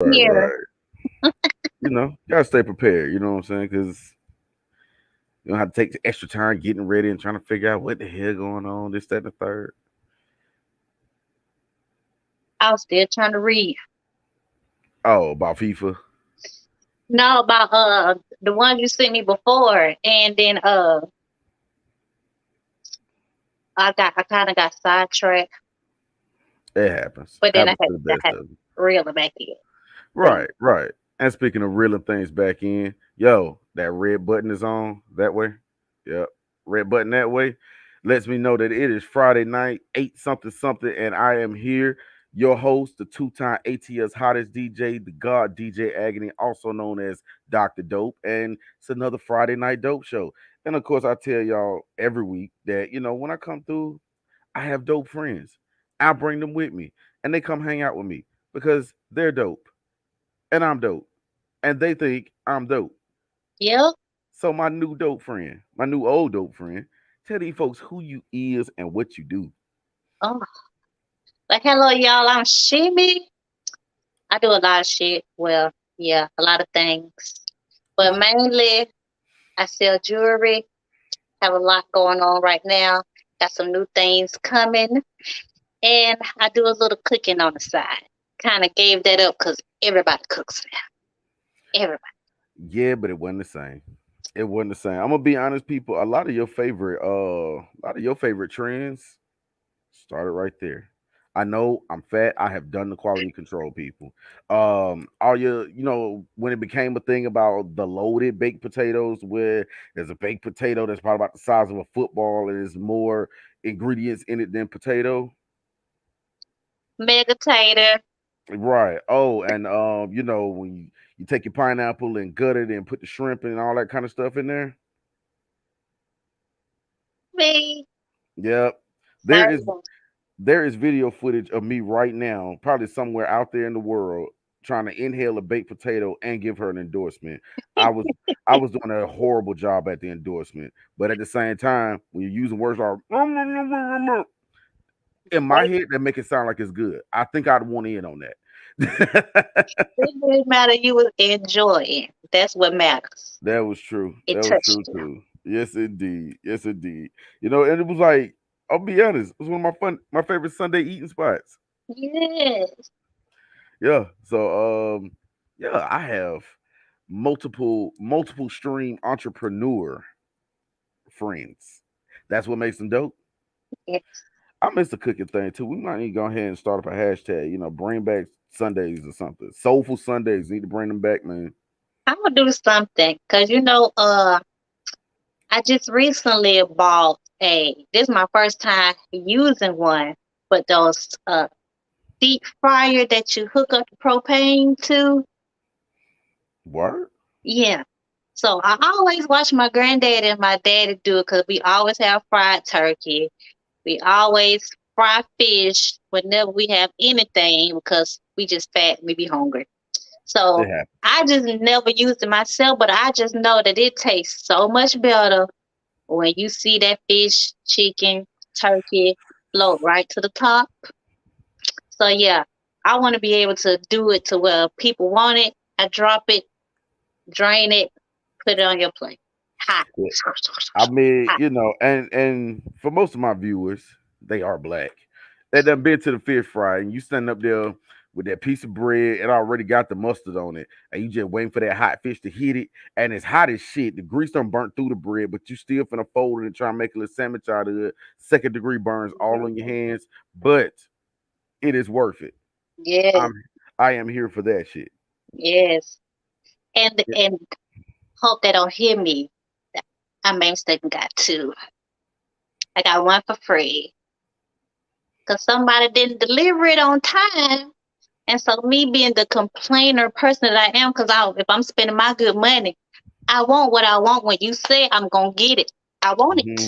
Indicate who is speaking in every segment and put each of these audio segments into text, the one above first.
Speaker 1: Here.
Speaker 2: right. You gotta stay prepared. You know what I'm saying? Because you don't have to take the extra time getting ready and trying to figure out what the hell going on. This, that, and the third.
Speaker 1: I was still trying to read.
Speaker 2: Oh, about FIFA.
Speaker 1: No, about the ones you sent me before, and then I kind of got sidetracked,
Speaker 2: It happens.
Speaker 1: but then
Speaker 2: Happens to the
Speaker 1: I
Speaker 2: best
Speaker 1: had
Speaker 2: of them.
Speaker 1: to reel it back in. But
Speaker 2: Right, right. And speaking of reeling things back in, yo, that red button is on that way. Yep. Red button that way lets me know that it is Friday night, 8 something something, and I am here, your host, the two-time ATS hottest DJ, the God DJ Agony, also known as Dr. Dope. And it's another Friday night dope show. And of course, I tell y'all every week that, when I come through, I have dope friends. I bring them with me and they come hang out with me because they're dope and I'm dope, and they think I'm dope.
Speaker 1: yep.
Speaker 2: So my new dope friend, my new old dope friend, tell these folks who you is and what you do.
Speaker 1: Oh, like hello, y'all. I'm Chemi. I do a lot of shit. Well, yeah, a lot of things, but mainly I sell jewelry. Have a lot going on right now. Got some new things coming, and I do a little cooking on the side. Kind of gave that up because everybody cooks now. Everybody.
Speaker 2: Yeah, but it wasn't the same. It wasn't the same. I'm gonna be honest, people. A lot of your favorite trends started right there. I know I'm fat. I have done the quality control, people. All your, when it became a thing about the loaded baked potatoes, where there's a baked potato that's probably about the size of a football and there's more ingredients in it than potato.
Speaker 1: Mega tater.
Speaker 2: Right. Oh, and when you take your pineapple and gut it and put the shrimp and all that kind of stuff in there.
Speaker 1: Me.
Speaker 2: Yep. There is
Speaker 1: Certain.
Speaker 2: There is video footage of me right now, probably somewhere out there in the world, trying to inhale a baked potato and give her an endorsement. I was I was doing a horrible job at the endorsement, but at the same time, when you're using words like in my
Speaker 1: Right.
Speaker 2: head, that make it sound like it's good. I think I'd want in on that.
Speaker 1: It didn't matter. You was enjoying. That's what matters.
Speaker 2: That was true.
Speaker 1: It
Speaker 2: That was
Speaker 1: touched
Speaker 2: true
Speaker 1: you.
Speaker 2: too. Yes, indeed. Yes, indeed. And it was like, I'll be honest, it was one of my favorite Sunday eating spots.
Speaker 1: Yes.
Speaker 2: Yeah. So yeah, I have multiple stream entrepreneur friends. That's what makes them dope.
Speaker 1: Yes.
Speaker 2: I miss the cooking thing too. We might need to go ahead and start up a hashtag, bring back Sundays or something. Soulful Sundays. Need to bring them back, man.
Speaker 1: I'm gonna do something because I just recently bought this is my first time using one, but those deep fryer that you hook up the propane to.
Speaker 2: Word?
Speaker 1: Yeah. So I always watch my granddad and my daddy do it because we always have fried turkey. We always fry fish whenever we have anything because we just fat and we be hungry.
Speaker 2: It
Speaker 1: So
Speaker 2: happens.
Speaker 1: I just never used it myself, but I just know that it tastes so much better when you see that fish, chicken, turkey float right to the top. So yeah, I want to be able to do it to where people want it. I drop it, drain it, put it on your plate. Hot.
Speaker 2: Yeah. I mean,
Speaker 1: Hot.
Speaker 2: and for most of my viewers, they are black. They done been to the fish fry, and you stand up there with that piece of bread, it already got the mustard on it, and you just waiting for that hot fish to hit it, and it's hot as shit. The grease done burnt through the bread, but you still finna fold it and try and make a little sandwich out of it. Second degree burns all on your hands, but it is worth it.
Speaker 1: Yes,
Speaker 2: I'm I am here for that shit.
Speaker 1: yes. And hope they don't hear me. I may mistake got two. I got one for free because somebody didn't deliver it on time. And so me being the complainer person that I am, because if I'm spending my good money, I want what I want. When you say I'm gonna get it, I want it.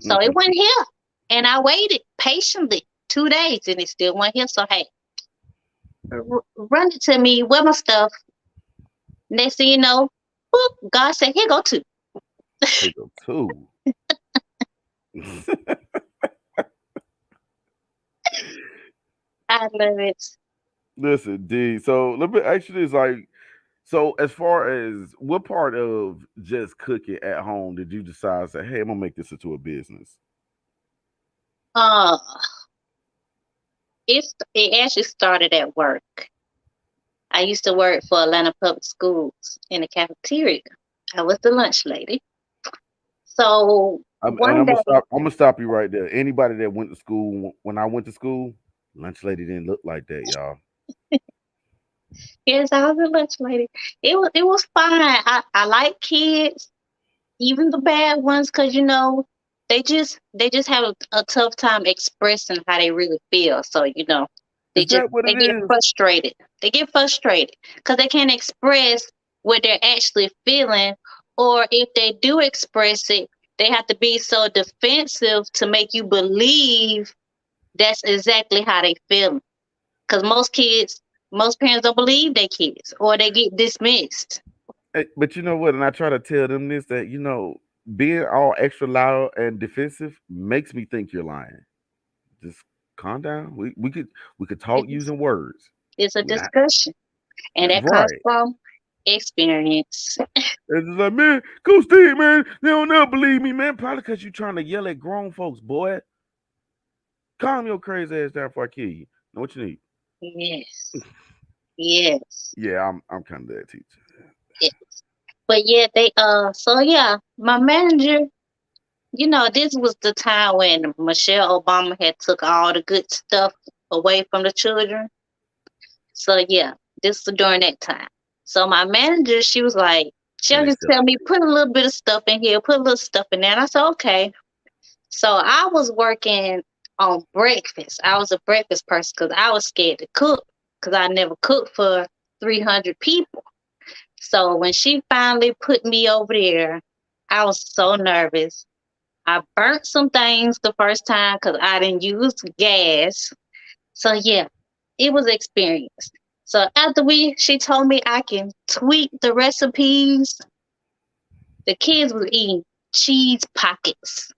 Speaker 1: So it
Speaker 2: Mhm.
Speaker 1: went here, and I waited patiently 2 days, and it still went here. So hey, run it to me. Where my stuff? Next thing you know, boop, God said, "Here go two."
Speaker 2: Here go two.
Speaker 1: I love it.
Speaker 2: Listen, D. So let me ask you this: like, so as far as what part of just cooking at home did you decide say, hey, I'm gonna make this into a business?
Speaker 1: Uh, it actually started at work. I used to work for Atlanta Public Schools in the cafeteria. I was the lunch lady. So
Speaker 2: And
Speaker 1: one day,
Speaker 2: I'm gonna stop you right there. Anybody that went to school when I went to school, lunch lady didn't look like that, y'all.
Speaker 1: yes, I was a lunch lady. It was fine. I like kids, even the bad ones, because they just have a tough time expressing how they really feel. So they
Speaker 2: Is
Speaker 1: just
Speaker 2: that what
Speaker 1: they
Speaker 2: it
Speaker 1: get
Speaker 2: is?
Speaker 1: frustrated. They get frustrated because they can't express what they're actually feeling, or if they do express it, they have to be so defensive to make you believe that's exactly how they feel. Because most parents don't believe their kids, or they get dismissed.
Speaker 2: But you know what? And I try to tell them this that being all extra loud and defensive makes me think you're lying. Just calm down. We could talk
Speaker 1: It's,
Speaker 2: using words.
Speaker 1: it's a
Speaker 2: We're not
Speaker 1: discussion, and that comes
Speaker 2: right.
Speaker 1: from experience.
Speaker 2: It's just like, man, Coach Steve, man, they don't never believe me, man. Probably because you trying to yell at grown folks, boy. Calm your crazy ass down before I kill you. Know what you need?
Speaker 1: Yes, yes,
Speaker 2: Yeah, I'm kind of that teacher.
Speaker 1: yes. But yeah, so yeah, my manager, this was the time when Michelle Obama had took all the good stuff away from the children. So yeah, this was during that time. So my manager, she was like, she'll just tell me,
Speaker 2: Unacceptable.
Speaker 1: put a little bit of stuff in here, put a little stuff in there. And I said, okay. So I was working on breakfast. I was a breakfast person because I was scared to cook because I never cooked for 300 people. So when she finally put me over there, I was so nervous. I burnt some things the first time because I didn't use gas. So yeah, it was experience. So after she told me I can tweak the recipes, the kids was eating cheese pockets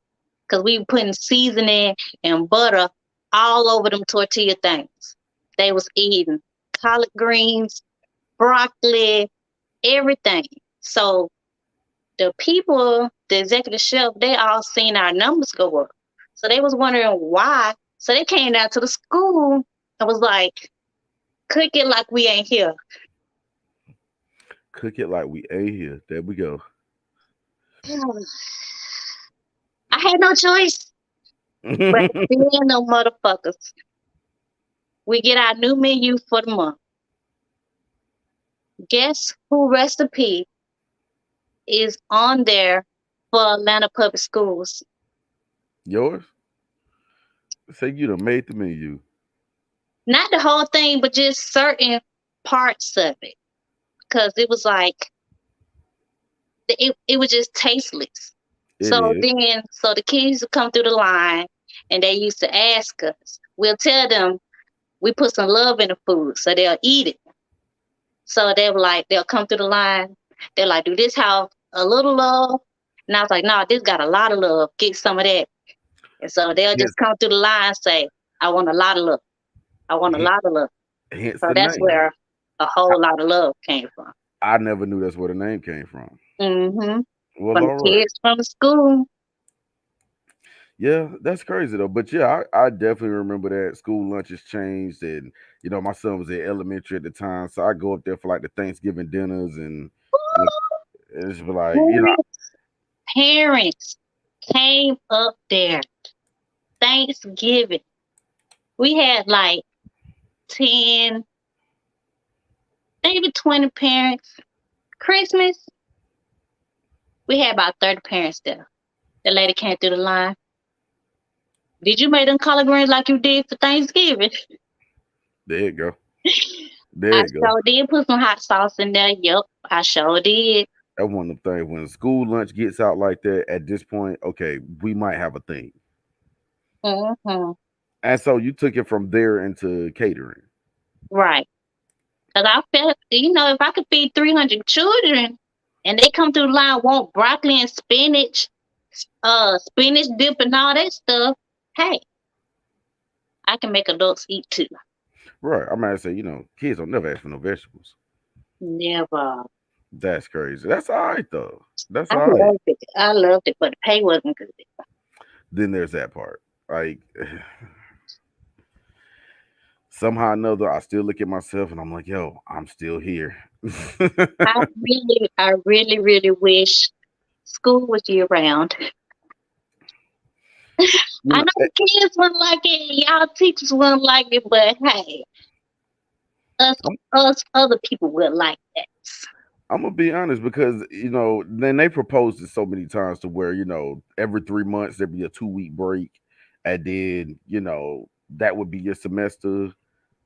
Speaker 1: because we were putting seasoning and butter all over them tortilla things. They was eating collard greens, broccoli, everything. So the executive chef, they all seen our numbers go up. So they was wondering why. So they came down to the school and was like, cook it like we ain't here.
Speaker 2: Cook it like we ain't here. There we go.
Speaker 1: I had no choice but to be in them motherfuckers. We get our new menu for the month. Guess who recipe is on there for Atlanta Public Schools?
Speaker 2: Yours? Say you done made the menu.
Speaker 1: Not the whole thing, but just certain parts of it. Because it was like, it was just tasteless.
Speaker 2: It is.
Speaker 1: So the kids would come through the line and they used to ask us. We'll tell them we put some love in the food so they'll eat it. So they'll come through the line. They're like, do this have a little love? And I was like, no, this got a lot of love. Get some of that. And so they'll
Speaker 2: Hence,
Speaker 1: just come through the line and say, I want a lot of love. I want a
Speaker 2: hen-
Speaker 1: lot of love.
Speaker 2: hence
Speaker 1: So
Speaker 2: the
Speaker 1: that's
Speaker 2: name.
Speaker 1: where a
Speaker 2: I,
Speaker 1: whole lot of love came from.
Speaker 2: I never knew that's where the name came from.
Speaker 1: Hmm.
Speaker 2: Well,
Speaker 1: From
Speaker 2: all
Speaker 1: the
Speaker 2: right.
Speaker 1: kids from the school.
Speaker 2: Yeah, that's crazy though. But yeah, I definitely remember that school lunches changed, and my son was in elementary at the time, so I go up there for like the Thanksgiving dinners, and you know, it's be like
Speaker 1: Parents came up there. Thanksgiving. We had like 10, maybe 20 parents. Christmas, we had about 30 parents there. The lady came through the line. Did you make them collard greens like you did for Thanksgiving?
Speaker 2: there you go, there
Speaker 1: I
Speaker 2: you go.
Speaker 1: sure did put some hot sauce in there. Yep, I sure did.
Speaker 2: That's one of the things when school lunch gets out like that. At this point, okay, we might have a thing.
Speaker 1: Hmm.
Speaker 2: And so you took it from there into catering.
Speaker 1: Right. Because I felt, if I could feed 300 children and they come through the line, want broccoli and spinach dip and all that stuff, hey, I can make adults eat too.
Speaker 2: Right. I'm gonna say, kids don't never ask for no vegetables.
Speaker 1: Never.
Speaker 2: That's crazy. That's all right though. That's
Speaker 1: I
Speaker 2: all right.
Speaker 1: loved it. I loved it, but the pay wasn't good.
Speaker 2: Then there's that part. Like somehow or another, I still look at myself and I'm like, yo, I'm still here.
Speaker 1: I really, really wish school was year round.
Speaker 2: you
Speaker 1: I
Speaker 2: know,
Speaker 1: know the kids wouldn't like it, y'all teachers wouldn't like it, but hey, us
Speaker 2: I'm,
Speaker 1: us other people will like that.
Speaker 2: I'm gonna be honest because then they proposed it so many times to where every 3 months there'd be a 2 week break, and then that would be your semester.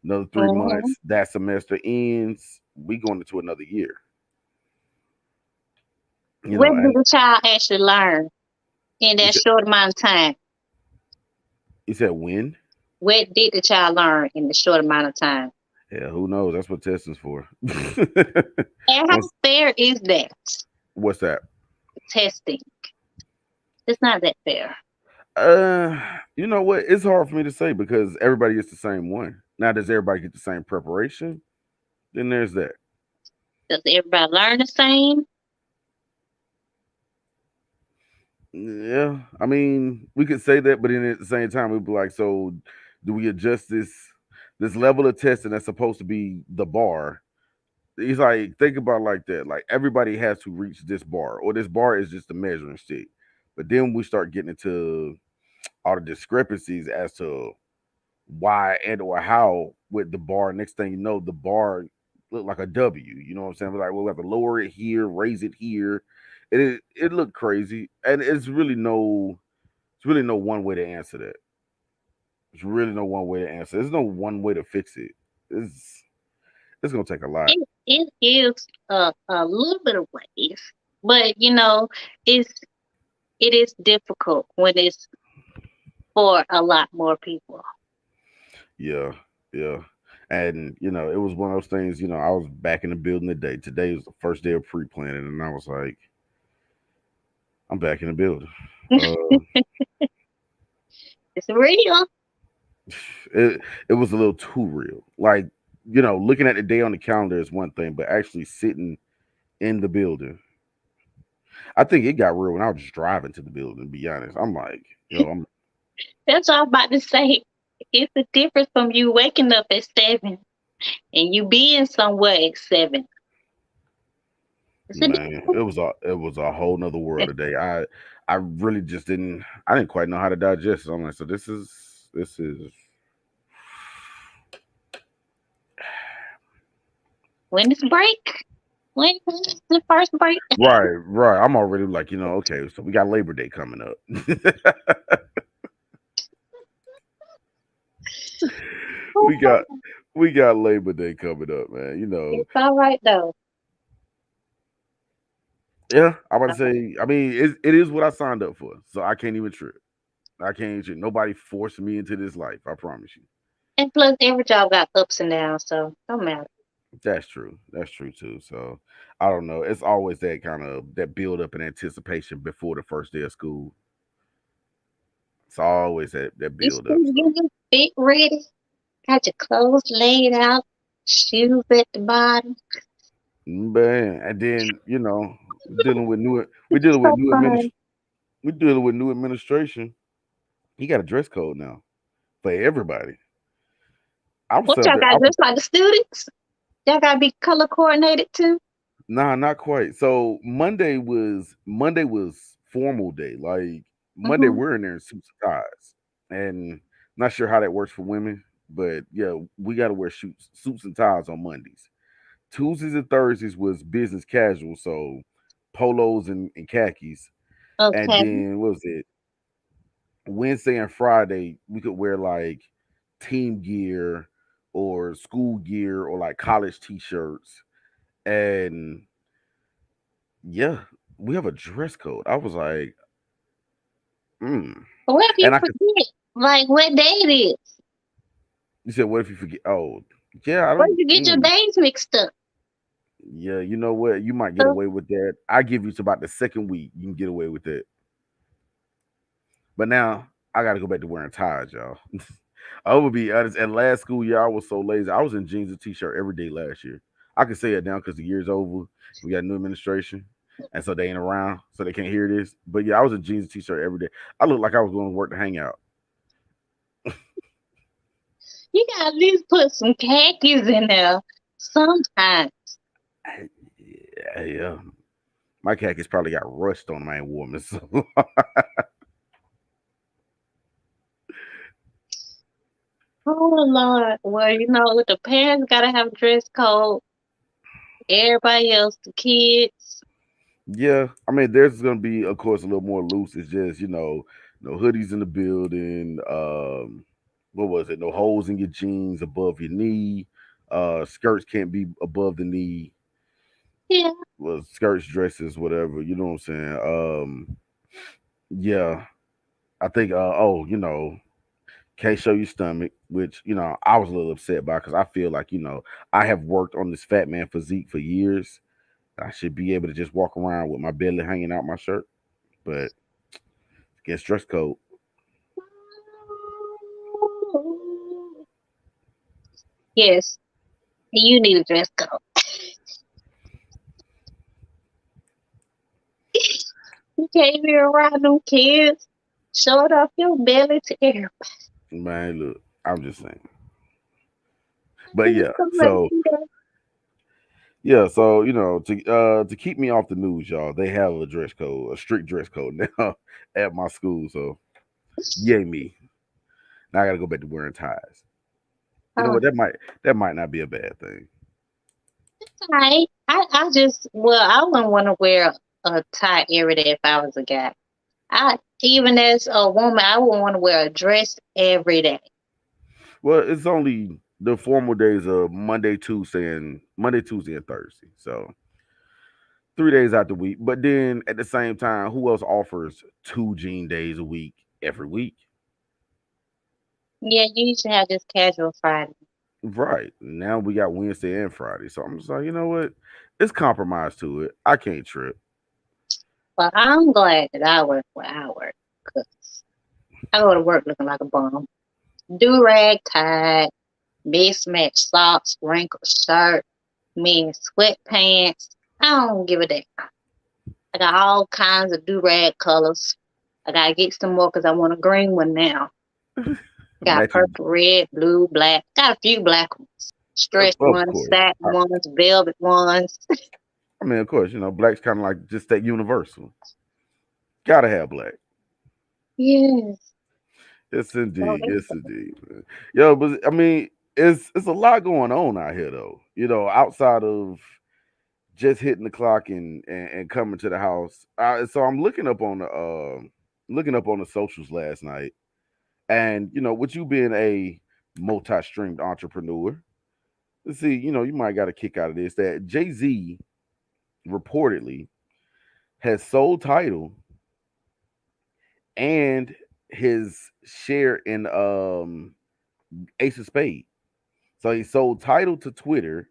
Speaker 2: Another three
Speaker 1: Hmm.
Speaker 2: months, that semester ends. We going into another year.
Speaker 1: What did
Speaker 2: And
Speaker 1: the child actually learn in
Speaker 2: you
Speaker 1: that
Speaker 2: said
Speaker 1: short amount of time?
Speaker 2: you said when?
Speaker 1: What did the child learn in the short amount of time?
Speaker 2: Yeah, who knows? That's what testing's for.
Speaker 1: And how
Speaker 2: Once,
Speaker 1: fair is that?
Speaker 2: what's that?
Speaker 1: Testing. It's not that fair.
Speaker 2: You know what? It's hard for me to say because everybody gets the same one. Now, does everybody get the same preparation? Then there's that.
Speaker 1: Does everybody learn the same?
Speaker 2: Yeah, I mean, we could say that, but then at the same time, we'd be like, so do we adjust this level of testing that's supposed to be the bar? He's like, think about it like that. Like everybody has to reach this bar, or this bar is just a measuring stick. But then we start getting into all the discrepancies as to why and or how with the bar. Next thing you know, the bar looked like a W. You know what I'm saying? We're like, well, we have to lower it here, raise it here. It looked crazy, and it's really no one way to answer that. There's really no one way to answer. There's no one way to fix it. It's gonna take a lot.
Speaker 1: It is a little bit of ways, but it's it is difficult when it's for a lot more people.
Speaker 2: Yeah, yeah. And it was one of those things. I was back in the building today. Today was the first day of pre-planning, and I was like, I'm back in the building. Uh,
Speaker 1: It's real.
Speaker 2: it was a little too real. Like, looking at the day on the calendar is one thing, but actually sitting in the building, I think it got real when I was just driving to the building. To be honest, I'm like, I'm
Speaker 1: That's what I'm about to say. It's the difference from you waking up at 7 and you being somewhere at 7. It's a
Speaker 2: man. It was a whole nother world
Speaker 1: difference.
Speaker 2: today. I really just I didn't quite know how to digest it. I'm like, so this is
Speaker 1: When it's break, when's the first break?
Speaker 2: right, right. I'm already like, okay, so we got Labor Day coming up. we got we got Labor Day coming up, man.
Speaker 1: It's all right though.
Speaker 2: Yeah, I'm about to say. I mean, it is what I signed up for, so I can't even trip. I can't even trip. Nobody forced me into this life. I promise you.
Speaker 1: And plus, every job got ups and downs, so don't matter.
Speaker 2: That's true. That's true too. So I don't know. It's always that kind of that build up and anticipation before the first day of school. It's always that
Speaker 1: You
Speaker 2: build up.
Speaker 1: still
Speaker 2: So
Speaker 1: getting your fit ready, got your clothes laid out, shoes at the bottom.
Speaker 2: man, and then dealing with new we're
Speaker 1: It's
Speaker 2: dealing with
Speaker 1: so
Speaker 2: new
Speaker 1: fun.
Speaker 2: we're dealing with new administration. He got a dress code now for everybody. I was
Speaker 1: What y'all
Speaker 2: something.
Speaker 1: got just like the students? Y'all gotta be color coordinated too.
Speaker 2: Nah, not quite. So Monday was formal day. Like Monday,
Speaker 1: Hmm.
Speaker 2: we're in there in suits and ties, and not sure how that works for women, but yeah, we got to wear suits and ties on Mondays. Tuesdays and Thursdays was business casual, so polos and khakis, and
Speaker 1: Okay.
Speaker 2: then what was it? Wednesday and Friday we could wear like team gear or school gear or like college t-shirts and yeah, we have a dress code. I was like, mm.
Speaker 1: What if you
Speaker 2: And I could,
Speaker 1: forget? Like what day it is?
Speaker 2: you said, what if you forget? Oh, yeah, I
Speaker 1: What if
Speaker 2: don't,
Speaker 1: you get your days mixed up?
Speaker 2: yeah, you know what? You might get
Speaker 1: So
Speaker 2: away with that. I give you to about the second week, you can get away with that. But now I got to go back to wearing ties, y'all. I would be honest. And last school year, I was so lazy. I was in jeans and t-shirt every day last year. I can say it now because the year's over. We got new administration, and so they ain't around, so they can't hear this. But yeah, I was in jeans and t-shirt every day. I looked like I was going to work to hang out.
Speaker 1: You gotta at least put some khakis in there sometimes.
Speaker 2: Yeah, yeah. My khakis probably got rust on them. I ain't warm. So
Speaker 1: Oh Lord. Well, the parents gotta have dress code. Everybody else, the kids.
Speaker 2: yeah, I mean, there's gonna be, of course, a little more loose. It's just no hoodies in the building. What was it? No holes in your jeans above your knee. Skirts can't be above the knee.
Speaker 1: Yeah.
Speaker 2: Well, skirts, dresses, whatever. You know what I'm saying? Yeah, I think. Oh, can't show your stomach, which I was a little upset by because I feel like I have worked on this fat man physique for years. I should be able to just walk around with my belly hanging out my shirt, but against dress code.
Speaker 1: Yes, you need a dress code. You can't be around them kids. Show it off your belly to everybody.
Speaker 2: Man, look, I'm just saying. But yeah,
Speaker 1: Somebody
Speaker 2: so
Speaker 1: see that.
Speaker 2: yeah, so to keep me off the news, y'all, they have a dress code, a strict dress code now at my school. So yay me. Now I gotta go back to wearing ties. You know
Speaker 1: Oh,
Speaker 2: what? That might not be a bad thing.
Speaker 1: right. I wouldn't want to wear a tie every day if I was a guy. Even as a woman, I wouldn't want to wear a dress every day.
Speaker 2: Well, it's only the formal days of Monday, Tuesday, and Thursday. So 3 days out the week. But then at the same time, who else offers 2 jean days a week every week?
Speaker 1: Yeah, you used to have this casual Friday.
Speaker 2: Right. Now we got Wednesday and Friday. So I'm just like, you know what? It's compromise to it. I can't trip.
Speaker 1: But I'm glad that I work where I work. 'Cause I go to work looking like a bum. Do rag tied, mismatched socks, wrinkled shirt, men sweatpants. I don't give a damn. I got all kinds of do rag colors. I gotta get some more because I want a green one now. Got
Speaker 2: Matching,
Speaker 1: purple, red, blue, black. Got a few black ones. Stretch
Speaker 2: of
Speaker 1: ones,
Speaker 2: course.
Speaker 1: satin ones, velvet ones.
Speaker 2: I mean, of course, black's kind of like just that universal. Gotta have black.
Speaker 1: Yes.
Speaker 2: Yes,
Speaker 1: Oh,
Speaker 2: indeed.
Speaker 1: that's
Speaker 2: Yes, indeed. Man. Yo, but I mean, it's a lot going on out here, though. Outside of just hitting the clock and coming to the house. So I'm looking up on the socials last night, and with you being a multi-streamed entrepreneur, let's see, you might got a kick out of this that Jay Z reportedly has sold title and his share in Ace of Spade. So he sold title to Twitter,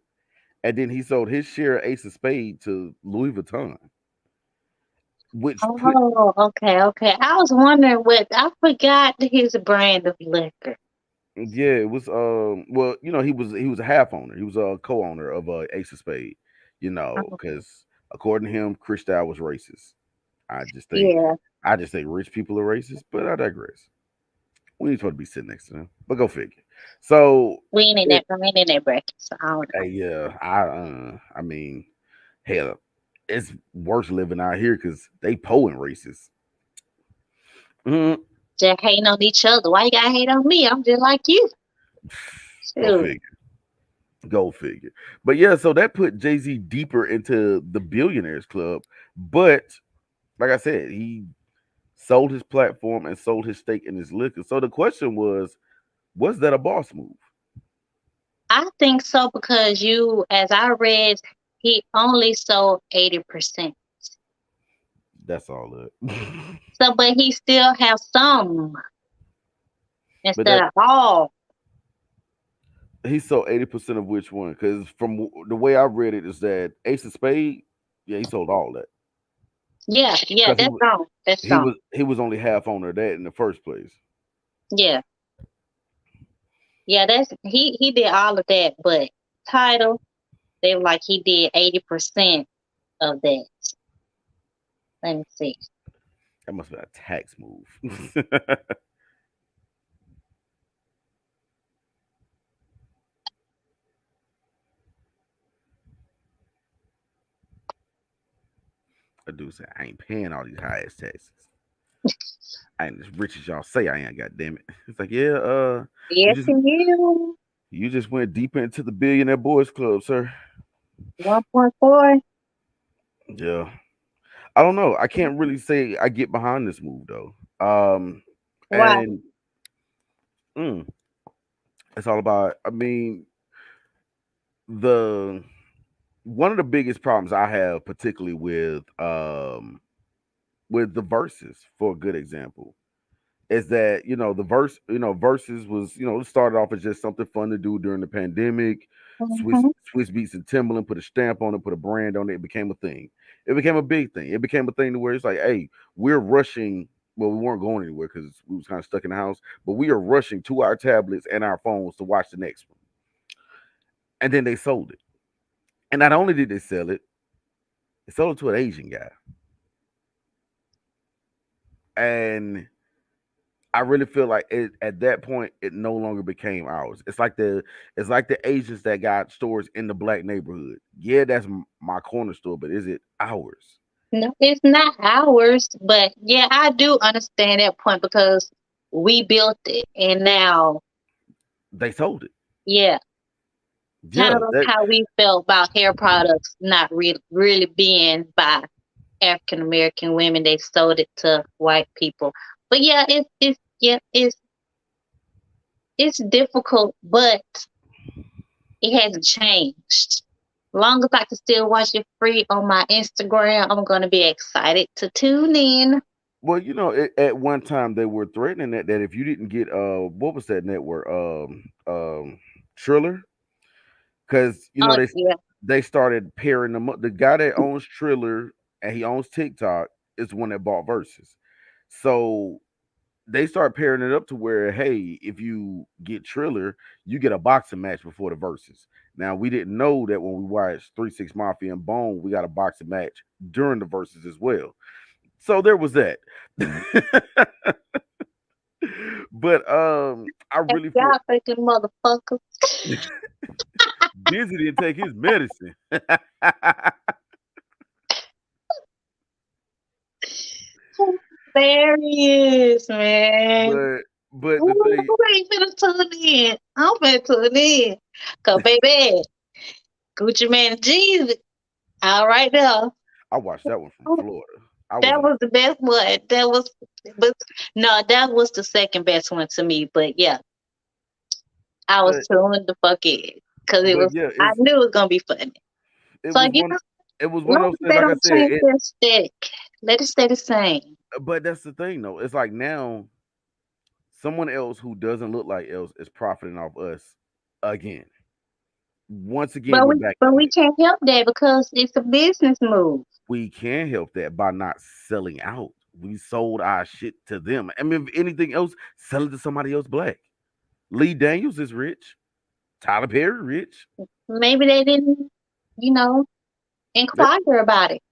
Speaker 2: and then he sold his share of Ace of Spade to Louis Vuitton, which put
Speaker 1: Oh, okay, okay. I was wondering what I forgot his brand of liquor.
Speaker 2: yeah, it was well, he was a half owner. He was a co-owner of Ace of Spade,
Speaker 1: Oh,
Speaker 2: because according to him, Cristal was racist. I just think
Speaker 1: yeah,
Speaker 2: I just think rich people are racist, but I digress. We ain't supposed to be sitting next to them, but go figure. So
Speaker 1: we ain't in that bracket, so I don't know.
Speaker 2: yeah, I mean, hell, it's worse living out here because they poing racist. Mhm.
Speaker 1: Just hating on each other. Why you gotta hate on me? I'm just like you.
Speaker 2: Go
Speaker 1: Shoot.
Speaker 2: figure. Go figure. But yeah, so that put Jay Z deeper into the billionaires club. But like I said, he sold his platform and sold his stake in his liquor. So the question was that a boss move?
Speaker 1: I think so because as I read, he only sold 80%.
Speaker 2: That's all it.
Speaker 1: So, but he still have some
Speaker 2: But
Speaker 1: instead
Speaker 2: that
Speaker 1: of all.
Speaker 2: he sold 80% of which one? Because from the way I read it is that Ace of Spade, yeah, he sold all that.
Speaker 1: Yeah, yeah,
Speaker 2: Because
Speaker 1: that's all. That's
Speaker 2: he
Speaker 1: all.
Speaker 2: was he was only half owner of that in the first place.
Speaker 1: Yeah. Yeah, that's he did all of that, but title, they were like he did 80% of that. Let me see.
Speaker 2: That must be a tax move. A dude said, I ain't paying all these high ass taxes. I ain't as rich as y'all say I am, god damn it. It's like, yeah, you
Speaker 1: Yes,
Speaker 2: just
Speaker 1: you
Speaker 2: you just went deeper into the billionaire boys club, sir.
Speaker 1: 1.4.
Speaker 2: Yeah. I don't know. I can't really say I get behind this move though.
Speaker 1: Why?
Speaker 2: And mm, it's all about I mean, the one of the biggest problems I have, particularly with the verses, for a good example, is that the verses was it started off as just something fun to do during the pandemic.
Speaker 1: Hmm.
Speaker 2: Swiss Beats and Timberland put a stamp on it, put a brand on it. It became a thing. It became a big thing. It became a thing to where it's like, hey, we're rushing. Well, we weren't going anywhere because we was kind of stuck in the house, but we are rushing to our tablets and our phones to watch the next one. And then they sold it. And not only did they sold it to an Asian guy. And I really feel like at that point it no longer became ours. It's like the Asians that got stores in the black neighborhood. Yeah, that's my corner store, but is it ours?
Speaker 1: No, it's not ours, but yeah, I do understand that point because we built it, and now,
Speaker 2: They sold it.
Speaker 1: yeah, kind
Speaker 2: Yeah,
Speaker 1: of
Speaker 2: that
Speaker 1: how we felt about hair products not really being by African American women. They sold it to white people, but yeah, it's difficult, but it hasn't changed. Long as I can still watch it free on my Instagram, I'm gonna be excited to tune in.
Speaker 2: well, at one time they were threatening that if you didn't get what was that network Triller, because
Speaker 1: Oh yeah,
Speaker 2: they started pairing them up. The guy that owns Triller and he owns TikTok is the one that bought Versus. So they start pairing it up to where, hey, if you get Triller, you get a boxing match before the verses. Now we didn't know that when we watched 3 6 Mafia and Bone, we got a boxing match during the verses as well. So there was that. But I really feel
Speaker 1: y'all freaking motherfuckers.
Speaker 2: Busy didn't take his medicine.
Speaker 1: Hilarious, man.
Speaker 2: but but the
Speaker 1: Ooh,
Speaker 2: thing,
Speaker 1: I ain't finna tune in. I'm finna tune in. Cause baby, Gucci Man and Jesus. All right now.
Speaker 2: I watched that one from Florida. I was
Speaker 1: That
Speaker 2: in
Speaker 1: was the best one. But no, that was the second best one to me. But yeah, I was
Speaker 2: but,
Speaker 1: tuning the fuck in. Cause
Speaker 2: but yeah,
Speaker 1: I knew it was gonna be funny.
Speaker 2: it
Speaker 1: So
Speaker 2: was
Speaker 1: yeah,
Speaker 2: one it was one
Speaker 1: long
Speaker 2: of those
Speaker 1: as
Speaker 2: things
Speaker 1: they
Speaker 2: like I
Speaker 1: don't
Speaker 2: said,
Speaker 1: change their aesthetic, let it stay the same.
Speaker 2: but that's the thing though. It's like now someone else who doesn't look like else is profiting off us again. Once again,
Speaker 1: But
Speaker 2: we're
Speaker 1: we
Speaker 2: back
Speaker 1: but
Speaker 2: at
Speaker 1: we
Speaker 2: it.
Speaker 1: can't help that because it's a business move.
Speaker 2: We can help that by not selling out. We sold our shit to them. I mean, if anything else, sell it to somebody else black. Lee Daniels is rich. Tyler Perry rich.
Speaker 1: Maybe they didn't, you know,
Speaker 2: They
Speaker 1: inquire about it.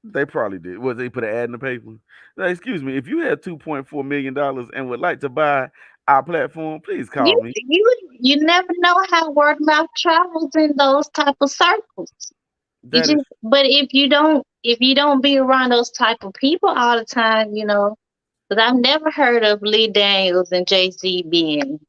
Speaker 2: they probably did. Was they put an ad in the paper? Now, excuse me, if you had $2.4 million and would like to buy our platform, please call
Speaker 1: You
Speaker 2: me.
Speaker 1: you never know how word of mouth travels in those type of circles. You
Speaker 2: That is
Speaker 1: just but if you don't be around those type of people all the time, because I've never heard of Lee Daniels and Jay Z being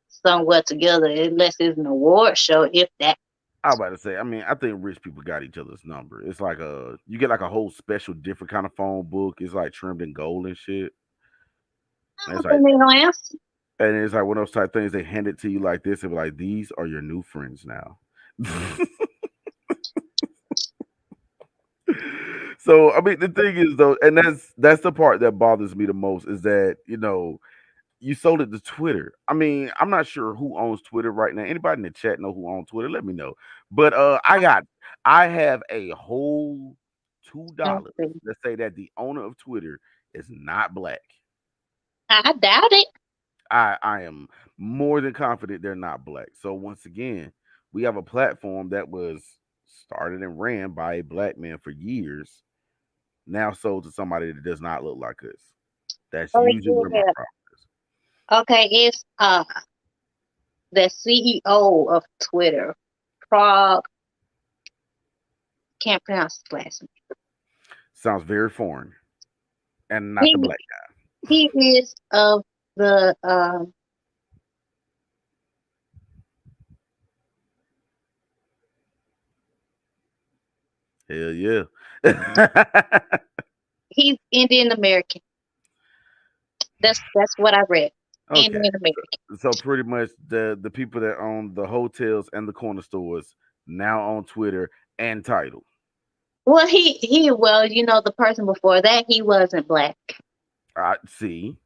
Speaker 1: somewhere together unless it's an award show, if that.
Speaker 2: I was about to say. I mean, I think rich people got each other's number. It's like you get like a whole special, different kind of phone book. It's like trimmed in gold and shit.
Speaker 1: I
Speaker 2: And it's
Speaker 1: don't
Speaker 2: like,
Speaker 1: think they're gonna answer.
Speaker 2: one of those type things. They hand it to you like this, and be like, "These are your new friends now." So I mean, the thing is though, and that's the part that bothers me the most is that you sold it to Twitter. I mean, I'm not sure who owns Twitter right now. Anybody in the chat know who owns Twitter? Let me know. But I have a whole
Speaker 1: Let's
Speaker 2: $2
Speaker 1: see.
Speaker 2: that say that the owner of Twitter is not black.
Speaker 1: I doubt it.
Speaker 2: I am more than confident they're not black. So once again, we have a platform that was started and ran by a black man for years, now sold to somebody that does not look like us. That's
Speaker 1: Oh
Speaker 2: usually where my
Speaker 1: yeah.
Speaker 2: problem is.
Speaker 1: Okay, it's the CEO of Twitter. Prague can't pronounce his last name.
Speaker 2: Sounds very foreign and not the
Speaker 1: He
Speaker 2: black
Speaker 1: he is of the
Speaker 2: guy. Hell yeah.
Speaker 1: he's Indian American. That's what I read.
Speaker 2: Okay.
Speaker 1: Indian American.
Speaker 2: So pretty much the people that own the hotels and the corner stores now on Twitter and Title.
Speaker 1: Well, well, the person before that, he wasn't black.
Speaker 2: I see.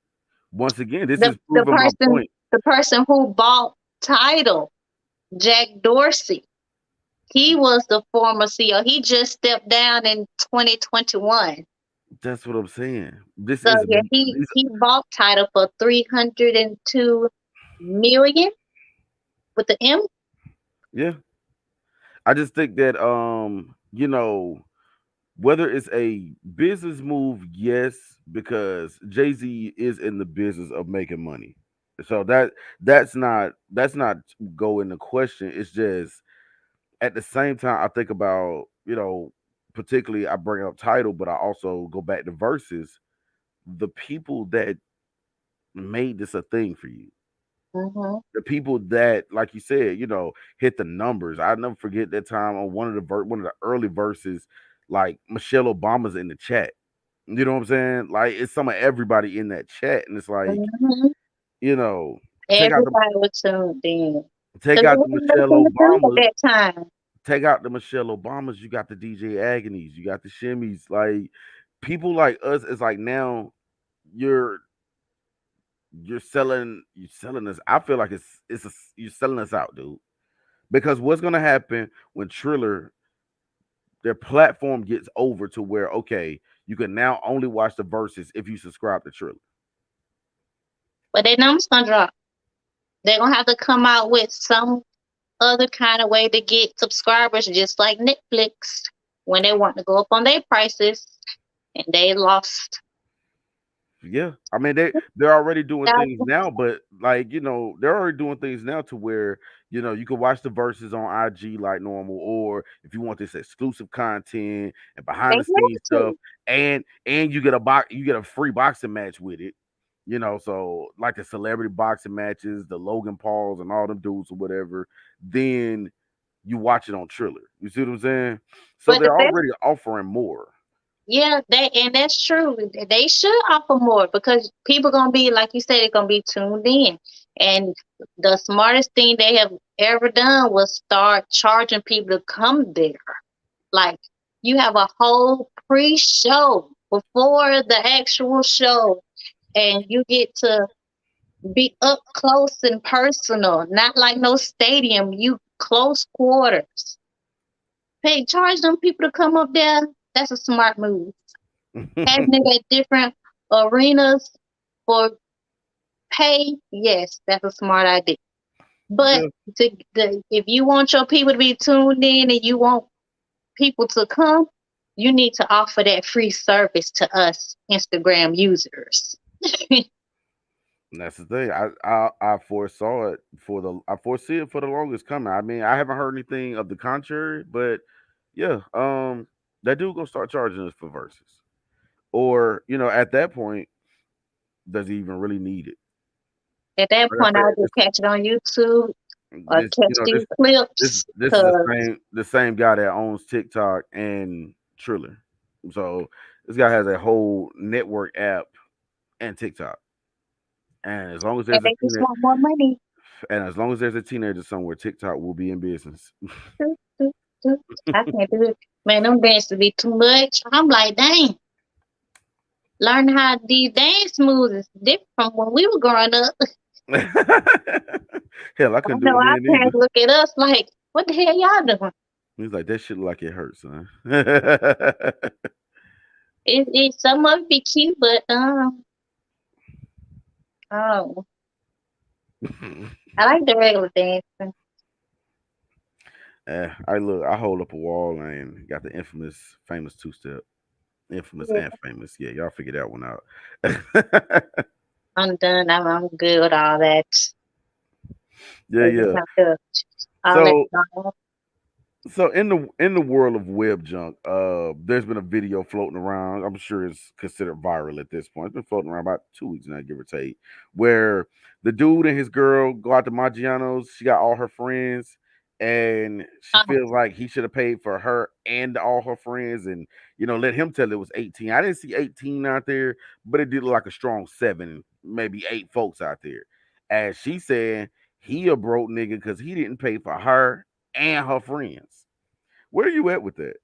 Speaker 2: Once again, this
Speaker 1: The
Speaker 2: is
Speaker 1: the
Speaker 2: proving my
Speaker 1: person
Speaker 2: point.
Speaker 1: the person who bought Title, Jack Dorsey, he was the former CEO. He just stepped down in 2021.
Speaker 2: That's what I'm saying. This
Speaker 1: So
Speaker 2: is
Speaker 1: yeah, he
Speaker 2: these.
Speaker 1: he bought Title for 302 million with the M.
Speaker 2: Yeah, I just think that whether it's a business move, yes, because Jay Z is in the business of making money. So that's not go into question. It's just at the same time I think about, particularly I bring up Title, but I also go back to verses, the people that made this a thing for you.
Speaker 1: Hmm.
Speaker 2: The people that, like you said, hit the numbers. I never forget that time on one of the early verses, like Michelle Obama's in the chat. You know what I'm saying? Like it's some of everybody in that chat, and it's like,
Speaker 1: Hmm.
Speaker 2: you know, take out the
Speaker 1: Everybody was tuned in
Speaker 2: take
Speaker 1: because there
Speaker 2: out the
Speaker 1: wasn't
Speaker 2: Michelle
Speaker 1: nothing to do at
Speaker 2: Obamas,
Speaker 1: that time.
Speaker 2: take out the Michelle Obamas. You got the DJ Agonies, you got the Chemis. Like people like us, it's like now you're you're selling us. I feel like you're selling us out, dude. Because what's gonna happen when Triller, their platform gets over to where, okay, you can now only watch the verses if you subscribe to Triller.
Speaker 1: But their numbers gonna drop. They're gonna have to come out with some other kind of way to get subscribers, just like Netflix when they want to go up on their prices and they lost
Speaker 2: Yeah, I mean they're already doing things
Speaker 1: thousands.
Speaker 2: now, but like they're already doing things now to where you can watch the verses on IG like normal, or if you want this exclusive content and
Speaker 1: They
Speaker 2: behind the scenes
Speaker 1: have
Speaker 2: stuff,
Speaker 1: to.
Speaker 2: and you get a free boxing match with it. So like the celebrity boxing matches, the Logan Pauls and all them dudes or whatever, then you watch it on Triller. You see what I'm saying? So
Speaker 1: But the
Speaker 2: they're
Speaker 1: best,
Speaker 2: already offering more.
Speaker 1: yeah, that's true. They should offer more because people gonna be like you said, they're gonna be tuned in. And the smartest thing they have ever done was start charging people to come there. Like you have a whole pre-show before the actual show, and you get to be up close and personal, not like no stadium. You close quarters. Hey, charge them people to come up there. That's a smart move. Having it at different arenas for pay, yes, that's a smart idea. But
Speaker 2: Yeah.
Speaker 1: if you want your people to be tuned in and you want people to come, you need to offer that free service to us Instagram users.
Speaker 2: And that's the thing. I foresaw it I foresee it for the longest coming. I mean, I haven't heard anything of the contrary, but yeah, that dude gonna start charging us for verses. Or, at that point, does he even really need it?
Speaker 1: At that
Speaker 2: Like
Speaker 1: point,
Speaker 2: I
Speaker 1: I'll
Speaker 2: said,
Speaker 1: just catch it on YouTube or
Speaker 2: this
Speaker 1: catch these clips
Speaker 2: this is
Speaker 1: because
Speaker 2: the same guy that owns TikTok and Triller. So this guy has a whole network app and TikTok. And as long as there's a
Speaker 1: they just
Speaker 2: teenager
Speaker 1: want more money.
Speaker 2: and as long as there's a teenager somewhere, TikTok will be in business.
Speaker 1: Doot, doot, doot. I can't do it. Man, them dances be too much. I'm like, dang, learning how these dance moves is different from when we were growing up.
Speaker 2: Hell, I
Speaker 1: I
Speaker 2: couldn't do
Speaker 1: know
Speaker 2: it
Speaker 1: our
Speaker 2: then either.
Speaker 1: parents look at us like, what the hell y'all doing?
Speaker 2: He's like, that shit look like it hurts, son.
Speaker 1: Some of it be cute, but oh, I like the regular dancing.
Speaker 2: I look, I hold up a wall and got the infamous, famous two step. Infamous
Speaker 1: Yeah.
Speaker 2: and famous. Yeah, y'all figure that one out.
Speaker 1: I'm done. I'm good with all that.
Speaker 2: Yeah,
Speaker 1: They just
Speaker 2: yeah.
Speaker 1: have to all that
Speaker 2: So
Speaker 1: stuff.
Speaker 2: So in the world of web junk, there's been a video floating around. I'm sure it's considered viral at this point. It's been floating around about 2 weeks now, give or take, where the dude and his girl go out to Maggiano's. She got all her friends, and she
Speaker 1: Um,
Speaker 2: feels like he should have paid for her and all her friends, and let him tell it was 18. I didn't see 18 out there, but it did look like a strong seven, maybe eight folks out there. As she said, he a broke nigga because he didn't pay for her and her friends. Where are you at with that?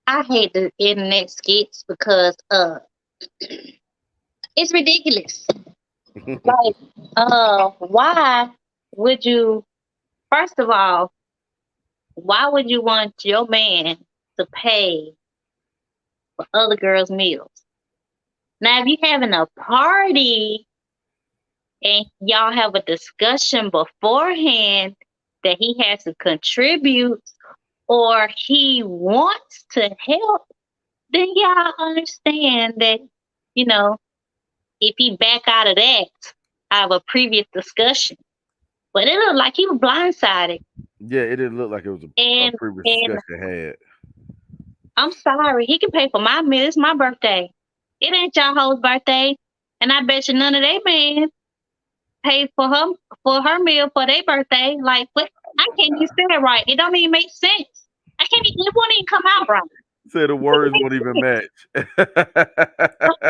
Speaker 1: I hate the internet skits because it's ridiculous. Like, why would you? First of all, why would you want your man to pay for other girls' meals? Now, if you having a party and y'all have a discussion beforehand that he has to contribute or he wants to help, then y'all understand that, you know, if he back out of that, out of a previous discussion. But it looked like he was blindsided.
Speaker 2: Yeah, it didn't look like it was a
Speaker 1: And
Speaker 2: previous
Speaker 1: and
Speaker 2: discussion had.
Speaker 1: I'm sorry, he can pay for my meal. It's my birthday. It ain't y'all hoes' birthday. And I bet you none of they men paid for her meal for their birthday. Like what, I can't even say it right. It don't even make sense. I can't even, it won't even come out right.
Speaker 2: Say the
Speaker 1: It doesn't
Speaker 2: words won't even
Speaker 1: make sense.
Speaker 2: match.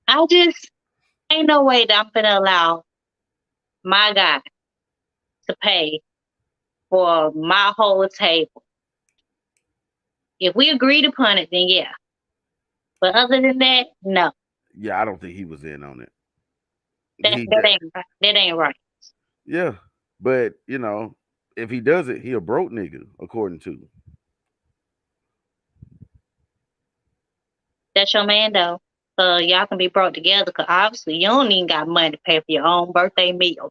Speaker 1: I just ain't no way that I'm gonna allow my guy to pay for my whole table. If we agreed upon it, then yeah. But other than that, no.
Speaker 2: Yeah, I don't think he was in on it.
Speaker 1: That
Speaker 2: He
Speaker 1: that
Speaker 2: did.
Speaker 1: ain't that ain't right.
Speaker 2: Yeah, but if he does it, he a broke nigga, according to.
Speaker 1: That's your man though. So y'all can be brought together because obviously you don't even got money to pay for your own birthday meal.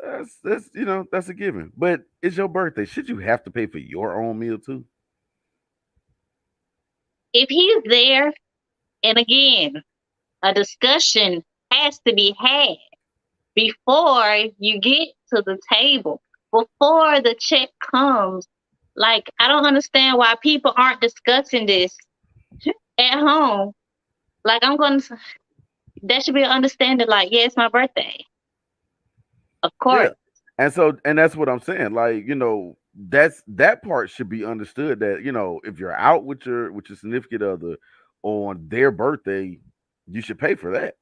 Speaker 2: That's a given. But it's your birthday. Should you have to pay for your own meal too?
Speaker 1: If he's there, and again, a discussion has to be had before you get to the table, before the check comes. Like, I don't understand why people aren't discussing this at home. Like, that should be an understanding. Like, yeah, it's my birthday. Of
Speaker 2: Yeah.
Speaker 1: course.
Speaker 2: And that's what I'm saying. Like, that part should be understood that, if you're out with your significant other on their birthday, you should pay for that.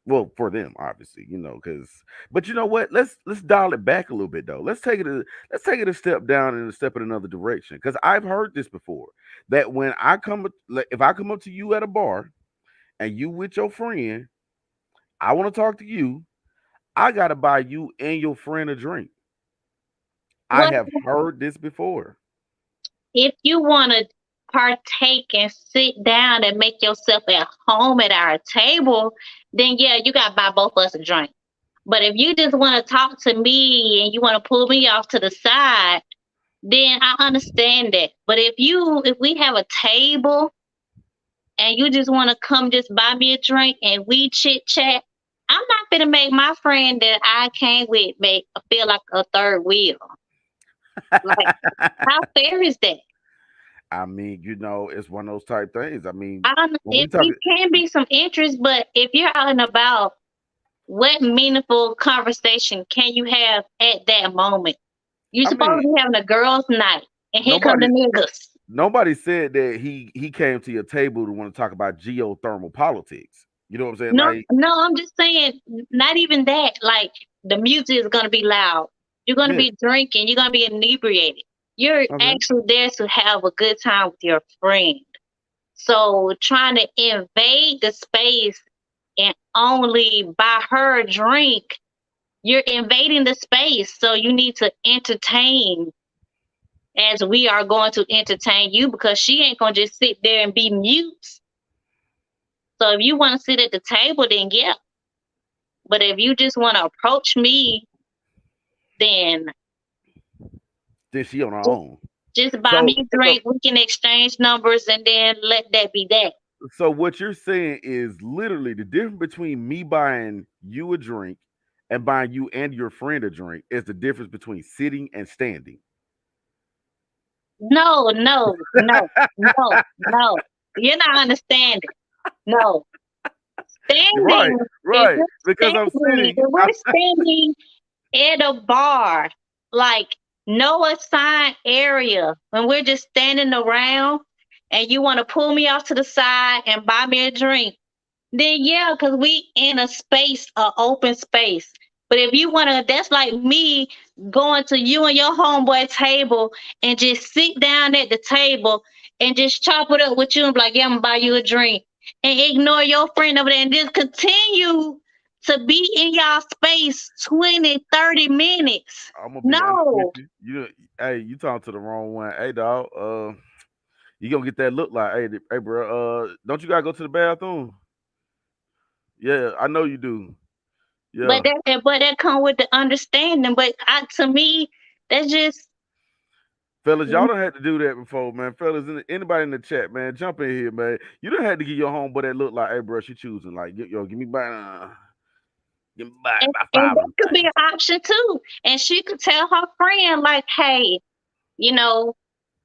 Speaker 2: Well, for them, obviously, because but you know what? Let's dial it back a little bit though. Let's take it a step down and a step in another direction. Because I've heard this before that when if I come up to you at a bar and you with your friend, I want to talk to you. I gotta buy you and your friend a drink. I
Speaker 1: Well,
Speaker 2: have heard this before.
Speaker 1: if you want to partake and sit down and make yourself at home at our table, then yeah, you got to buy both of us a drink. But if you just want to talk to me and you want to pull me off to the side, then I understand that. But if we have a table and you just want to come just buy me a drink and we chit chat, I'm not gonna make my friend that I came with make feel like a third wheel. Like, how fair is that?
Speaker 2: I mean, it's one of those type things. I mean,
Speaker 1: I don't,
Speaker 2: when we talk,
Speaker 1: it can be some interest, but if you're out and about, what meaningful conversation can you have at that moment? You're
Speaker 2: I
Speaker 1: supposed
Speaker 2: mean,
Speaker 1: to be having a girls' night, and here come the
Speaker 2: nobody
Speaker 1: niggas.
Speaker 2: nobody said that he came to your table to want to talk about geothermal politics. You know what I'm saying?
Speaker 1: No,
Speaker 2: Like,
Speaker 1: no, I'm just saying, not even that. Like, the music is gonna be loud. You're gonna
Speaker 2: yeah,
Speaker 1: be drinking. You're gonna be inebriated. You're
Speaker 2: okay,
Speaker 1: actually there to have a good time with your friend. So trying to invade the space and only buy her a drink, you're invading the space. So you need to entertain as we are going to entertain you because she ain't gonna just sit there and be mute. So if you want to sit at the table, then yeah. But if you just want to approach me, then
Speaker 2: Then she on her
Speaker 1: just,
Speaker 2: own.
Speaker 1: just buy
Speaker 2: So
Speaker 1: me a
Speaker 2: so
Speaker 1: drink. We can exchange numbers and then let that be that.
Speaker 2: so what you're saying is literally the difference between me buying you a drink and buying you and your friend a drink is the difference between sitting and standing.
Speaker 1: No, no, no, no, no. You're not understanding. No.
Speaker 2: Right,
Speaker 1: Standing, if
Speaker 2: right.
Speaker 1: we're
Speaker 2: Because I'm
Speaker 1: standing,
Speaker 2: sitting.
Speaker 1: if we're standing at a bar, like no assigned area, when we're just standing around and you want to pull me off to the side and buy me a drink, then yeah, because we in a space, a open space. But if you wanna, that's like me going to you and your homeboy table and just sit down at the table and just chop it up with you and be like, yeah, I'm gonna buy you a drink. And ignore your friend over there and just continue to be in y'all space 20, 30 minutes.
Speaker 2: I'm gonna be honest with
Speaker 1: No.
Speaker 2: you. Hey, you talking to the wrong one. Hey, dog. You gonna get that look like, hey, bro. Don't you gotta go to the bathroom? Yeah, I know you do.
Speaker 1: But
Speaker 2: Yeah,
Speaker 1: that come with the understanding. But to me, that's just
Speaker 2: fellas, y'all don't have to do that before, man. Fellas, anybody in the chat, man, jump in here, man. You don't have to give your homeboy that look like, hey, bro, she choosing. Like, yo, give me by
Speaker 1: and
Speaker 2: five of
Speaker 1: that
Speaker 2: them
Speaker 1: could be
Speaker 2: things.
Speaker 1: an option too. And she could tell her friend, like, hey, you know,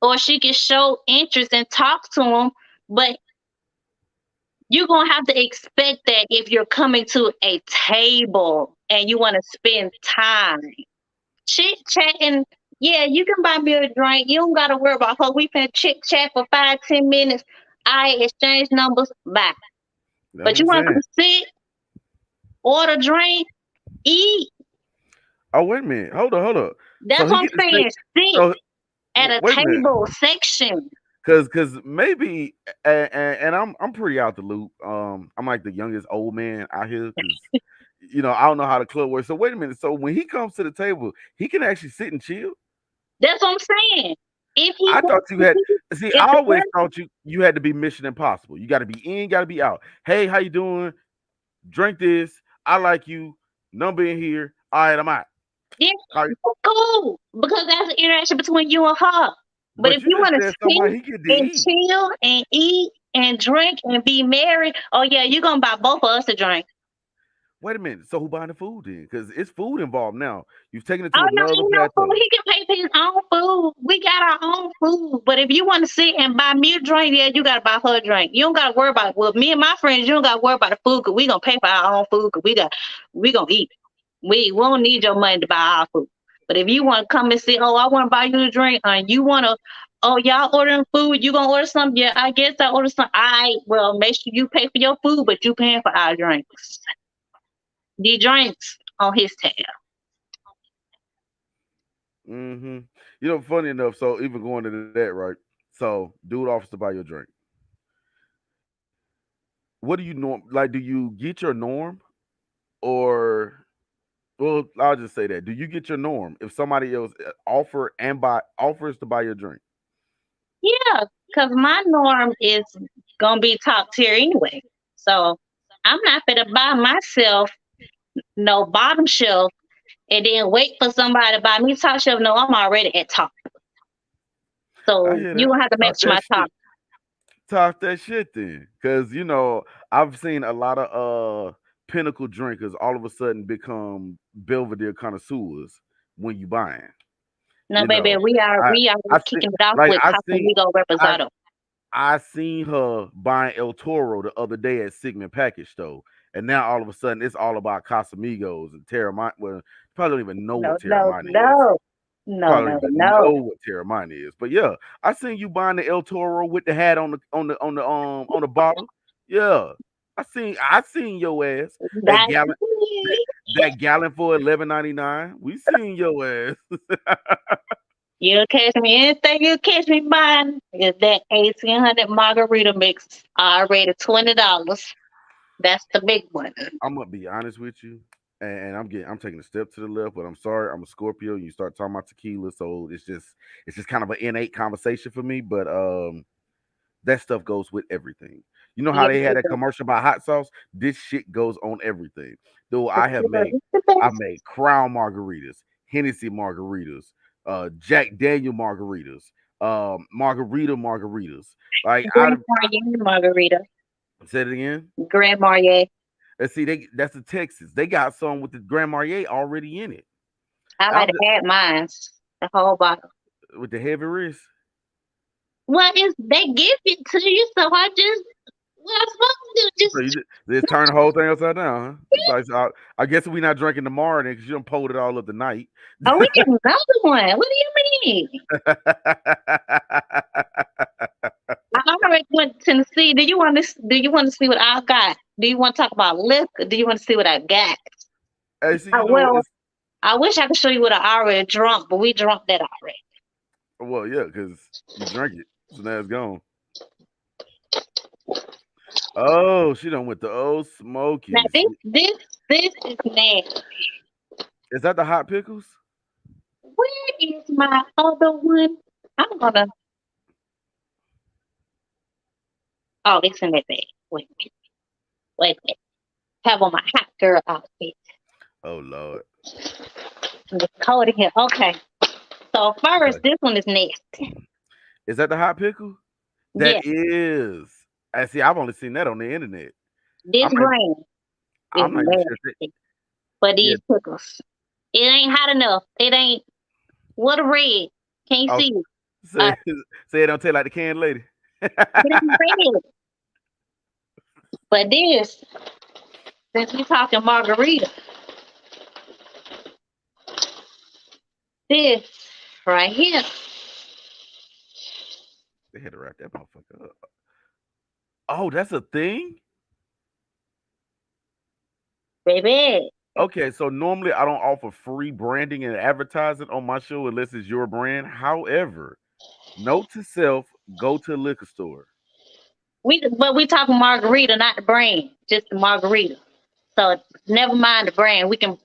Speaker 1: or she could show interest and talk to him. But you're going to have to expect that if you're coming to a table and you want to spend time. Chit chatting, yeah, you can buy me a drink. You don't got to worry about her. We can chit chat for 5, 10 minutes. I exchange numbers, bye.
Speaker 2: That's what
Speaker 1: But
Speaker 2: I'm
Speaker 1: you want to
Speaker 2: saying.
Speaker 1: come sit, order, drink, eat.
Speaker 2: Oh, wait a minute. Hold up. So
Speaker 1: That's
Speaker 2: he
Speaker 1: what I'm
Speaker 2: get to stay.
Speaker 1: saying. Sit
Speaker 2: So
Speaker 1: at a
Speaker 2: wait a minute.
Speaker 1: table section.
Speaker 2: Cause maybe and I'm pretty out the loop. I'm like the youngest old man out here because I don't know how the club works. So wait a minute. So when he comes to the table, he can actually sit and chill.
Speaker 1: That's what I'm saying. If he
Speaker 2: I thought
Speaker 1: wants
Speaker 2: you
Speaker 1: to
Speaker 2: had
Speaker 1: see,
Speaker 2: see,
Speaker 1: if
Speaker 2: I
Speaker 1: the
Speaker 2: always
Speaker 1: person,
Speaker 2: thought you had to be Mission Impossible. You gotta be in, gotta be out. Hey, how you doing? Drink this. I like you. Number in here. All right, I'm out.
Speaker 1: yeah,
Speaker 2: All right.
Speaker 1: that's cool because that's an interaction between you and her. But
Speaker 2: But
Speaker 1: if
Speaker 2: you
Speaker 1: you
Speaker 2: just
Speaker 1: want to
Speaker 2: said somebody
Speaker 1: sit
Speaker 2: he get to
Speaker 1: and
Speaker 2: eat.
Speaker 1: chill and eat and drink and be merry, oh yeah, you're gonna buy both of us a drink.
Speaker 2: Wait a minute. So who buying the food then? Because it's food involved now. You've taken it
Speaker 1: Oh
Speaker 2: to
Speaker 1: no,
Speaker 2: another
Speaker 1: ain't no food.
Speaker 2: plateau.
Speaker 1: He can pay for his own food. We got our own food. But if you want to sit and buy me a drink, yeah, you gotta buy her a drink. You don't gotta worry about well, me and my friends, you don't gotta worry about the food because we gonna pay for our own food because we gonna eat. We don't need your money to buy our food. But if you want to come and say, oh, I want to buy you a drink, and you want to, oh, y'all ordering food, you gonna order something? Yeah, I guess I order something. I well, make sure you pay for your food, but you paying for our drinks. The drinks on his tab.
Speaker 2: Mm-hmm. Funny enough, so even going to that, right? So dude offers to buy your drink. What do you norm like? Do you get your norm or well, I'll just say that. Do you get your norm if somebody else offers to buy your drink?
Speaker 1: Yeah, because my norm is gonna be top tier anyway. So I'm not gonna buy myself no bottom shelf and then wait for somebody to buy me top shelf. No, I'm already at top.
Speaker 2: I
Speaker 1: So
Speaker 2: hear
Speaker 1: you
Speaker 2: that.
Speaker 1: gonna have to
Speaker 2: Talk
Speaker 1: match
Speaker 2: that
Speaker 1: my
Speaker 2: shit.
Speaker 1: top.
Speaker 2: Talk that shit then. Cause I've seen a lot of pinnacle drinkers all of a sudden become Belvedere connoisseurs when you buying.
Speaker 1: No,
Speaker 2: You
Speaker 1: baby,
Speaker 2: know,
Speaker 1: we are
Speaker 2: I
Speaker 1: we are
Speaker 2: I see
Speaker 1: kicking it off
Speaker 2: like
Speaker 1: with Casamigo
Speaker 2: I
Speaker 1: Reposado.
Speaker 2: I seen her buying El Toro the other day at Sigmund Package Store, and now all of a sudden it's all about Casamigos and Terramine. Well, you probably don't even know
Speaker 1: No,
Speaker 2: what
Speaker 1: no,
Speaker 2: Terramine is.
Speaker 1: no, no,
Speaker 2: Probably
Speaker 1: no,
Speaker 2: don't even
Speaker 1: no.
Speaker 2: know what Terramine is. But yeah, I seen you buying the El Toro with the hat on the bottle. Yeah, I seen your ass that
Speaker 1: That's
Speaker 2: gallon that,
Speaker 1: me.
Speaker 2: that gallon for 11.99. We seen your ass.
Speaker 1: You'll catch me anything you catch me buying is that 1800 margarita mix already $20. That's the big one.
Speaker 2: I'm gonna be honest with you, and I'm taking a step to the left, but I'm sorry, I'm a Scorpio. You start talking about tequila, so it's just kind of an innate conversation for me. But that stuff goes with everything. You know how
Speaker 1: Yeah,
Speaker 2: they had that
Speaker 1: baby.
Speaker 2: commercial about hot sauce? This shit goes on everything. Dude,
Speaker 1: Tequila is the
Speaker 2: I
Speaker 1: best.
Speaker 2: made Crown margaritas, Hennessy margaritas, Jack Daniel margaritas, margaritas. Like
Speaker 1: Grand Marnier margarita.
Speaker 2: I said it again.
Speaker 1: Grand Marnier.
Speaker 2: And see, that's the Texas. They got some with the Grand Marnier already in it.
Speaker 1: I like
Speaker 2: I'm
Speaker 1: to add mine. The whole bottle.
Speaker 2: with the heavy wrist.
Speaker 1: Well, it's they give it to you, so I just what I'm supposed to do?
Speaker 2: So you just turn the whole thing upside down, huh? It's like, so I guess we not drinking tomorrow then because you done pulled it all up tonight.
Speaker 1: Oh, we get another one. What do you mean? I already went to Tennessee. Do you want to? Do you want to see what I got? Do you want to talk about liquor? Do you want to see what I got?
Speaker 2: Hey, see, you know,
Speaker 1: Well,
Speaker 2: it's
Speaker 1: I wish I could show you what I already drunk, but we drunk that already.
Speaker 2: well, yeah, because you drank it, so now it's gone. Oh, she done with the old
Speaker 1: Now
Speaker 2: smokies.
Speaker 1: this is nasty.
Speaker 2: Is that the hot pickles?
Speaker 1: Where is my other one? I'm gonna. Oh, it's in that bag. Wait, wait, wait. Have on my hot girl outfit.
Speaker 2: Oh Lord.
Speaker 1: It's cold in here. Okay. So first,
Speaker 2: Okay.
Speaker 1: this one is nasty.
Speaker 2: Is that the hot pickle? That
Speaker 1: Yeah,
Speaker 2: is. I see. I've only seen that on the internet.
Speaker 1: this
Speaker 2: I'm not.
Speaker 1: brand is
Speaker 2: I'm not even sure.
Speaker 1: nasty for
Speaker 2: Yeah.
Speaker 1: these pickles. It ain't hot enough. It ain't. What a red. Can you
Speaker 2: Oh,
Speaker 1: see?
Speaker 2: say, say it don't taste like the canned lady.
Speaker 1: It ain't red. But this, since we talking margarita, this right here,
Speaker 2: They had to wrap that motherfucker up. Oh, that's a thing?
Speaker 1: baby.
Speaker 2: Okay, so normally I don't offer free branding and advertising on my show unless it's your brand. However, note to self, go to a liquor store.
Speaker 1: But we talking margarita, not the brand, just the margarita. So never mind the brand. We can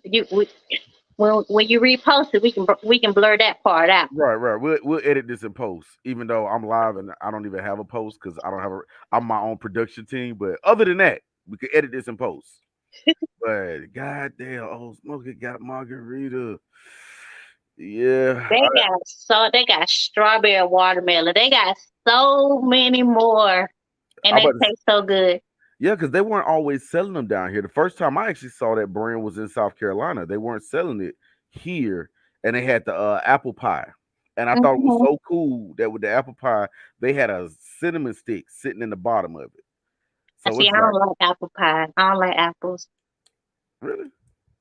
Speaker 1: when you repost it, we can blur that part out.
Speaker 2: Right, right. We'll edit this in post, even though I'm live and I don't even have a post because I don't have a I'm my own production team. But other than that, we could edit this in post. But goddamn, old Smokey got margarita. Yeah,
Speaker 1: They got strawberry watermelon. They got so many more, and
Speaker 2: I
Speaker 1: they
Speaker 2: about to,
Speaker 1: taste so good.
Speaker 2: yeah, because they weren't always selling them down here. The first time I actually saw that brand was in South Carolina. They weren't selling it here, and they had the apple pie. And I thought it was
Speaker 1: Hmm.
Speaker 2: so cool that with the apple pie, they had a cinnamon stick sitting in the bottom of it.
Speaker 1: I
Speaker 2: So
Speaker 1: see.
Speaker 2: it's
Speaker 1: I don't
Speaker 2: like,
Speaker 1: like apple pie. I don't like apples.
Speaker 2: really?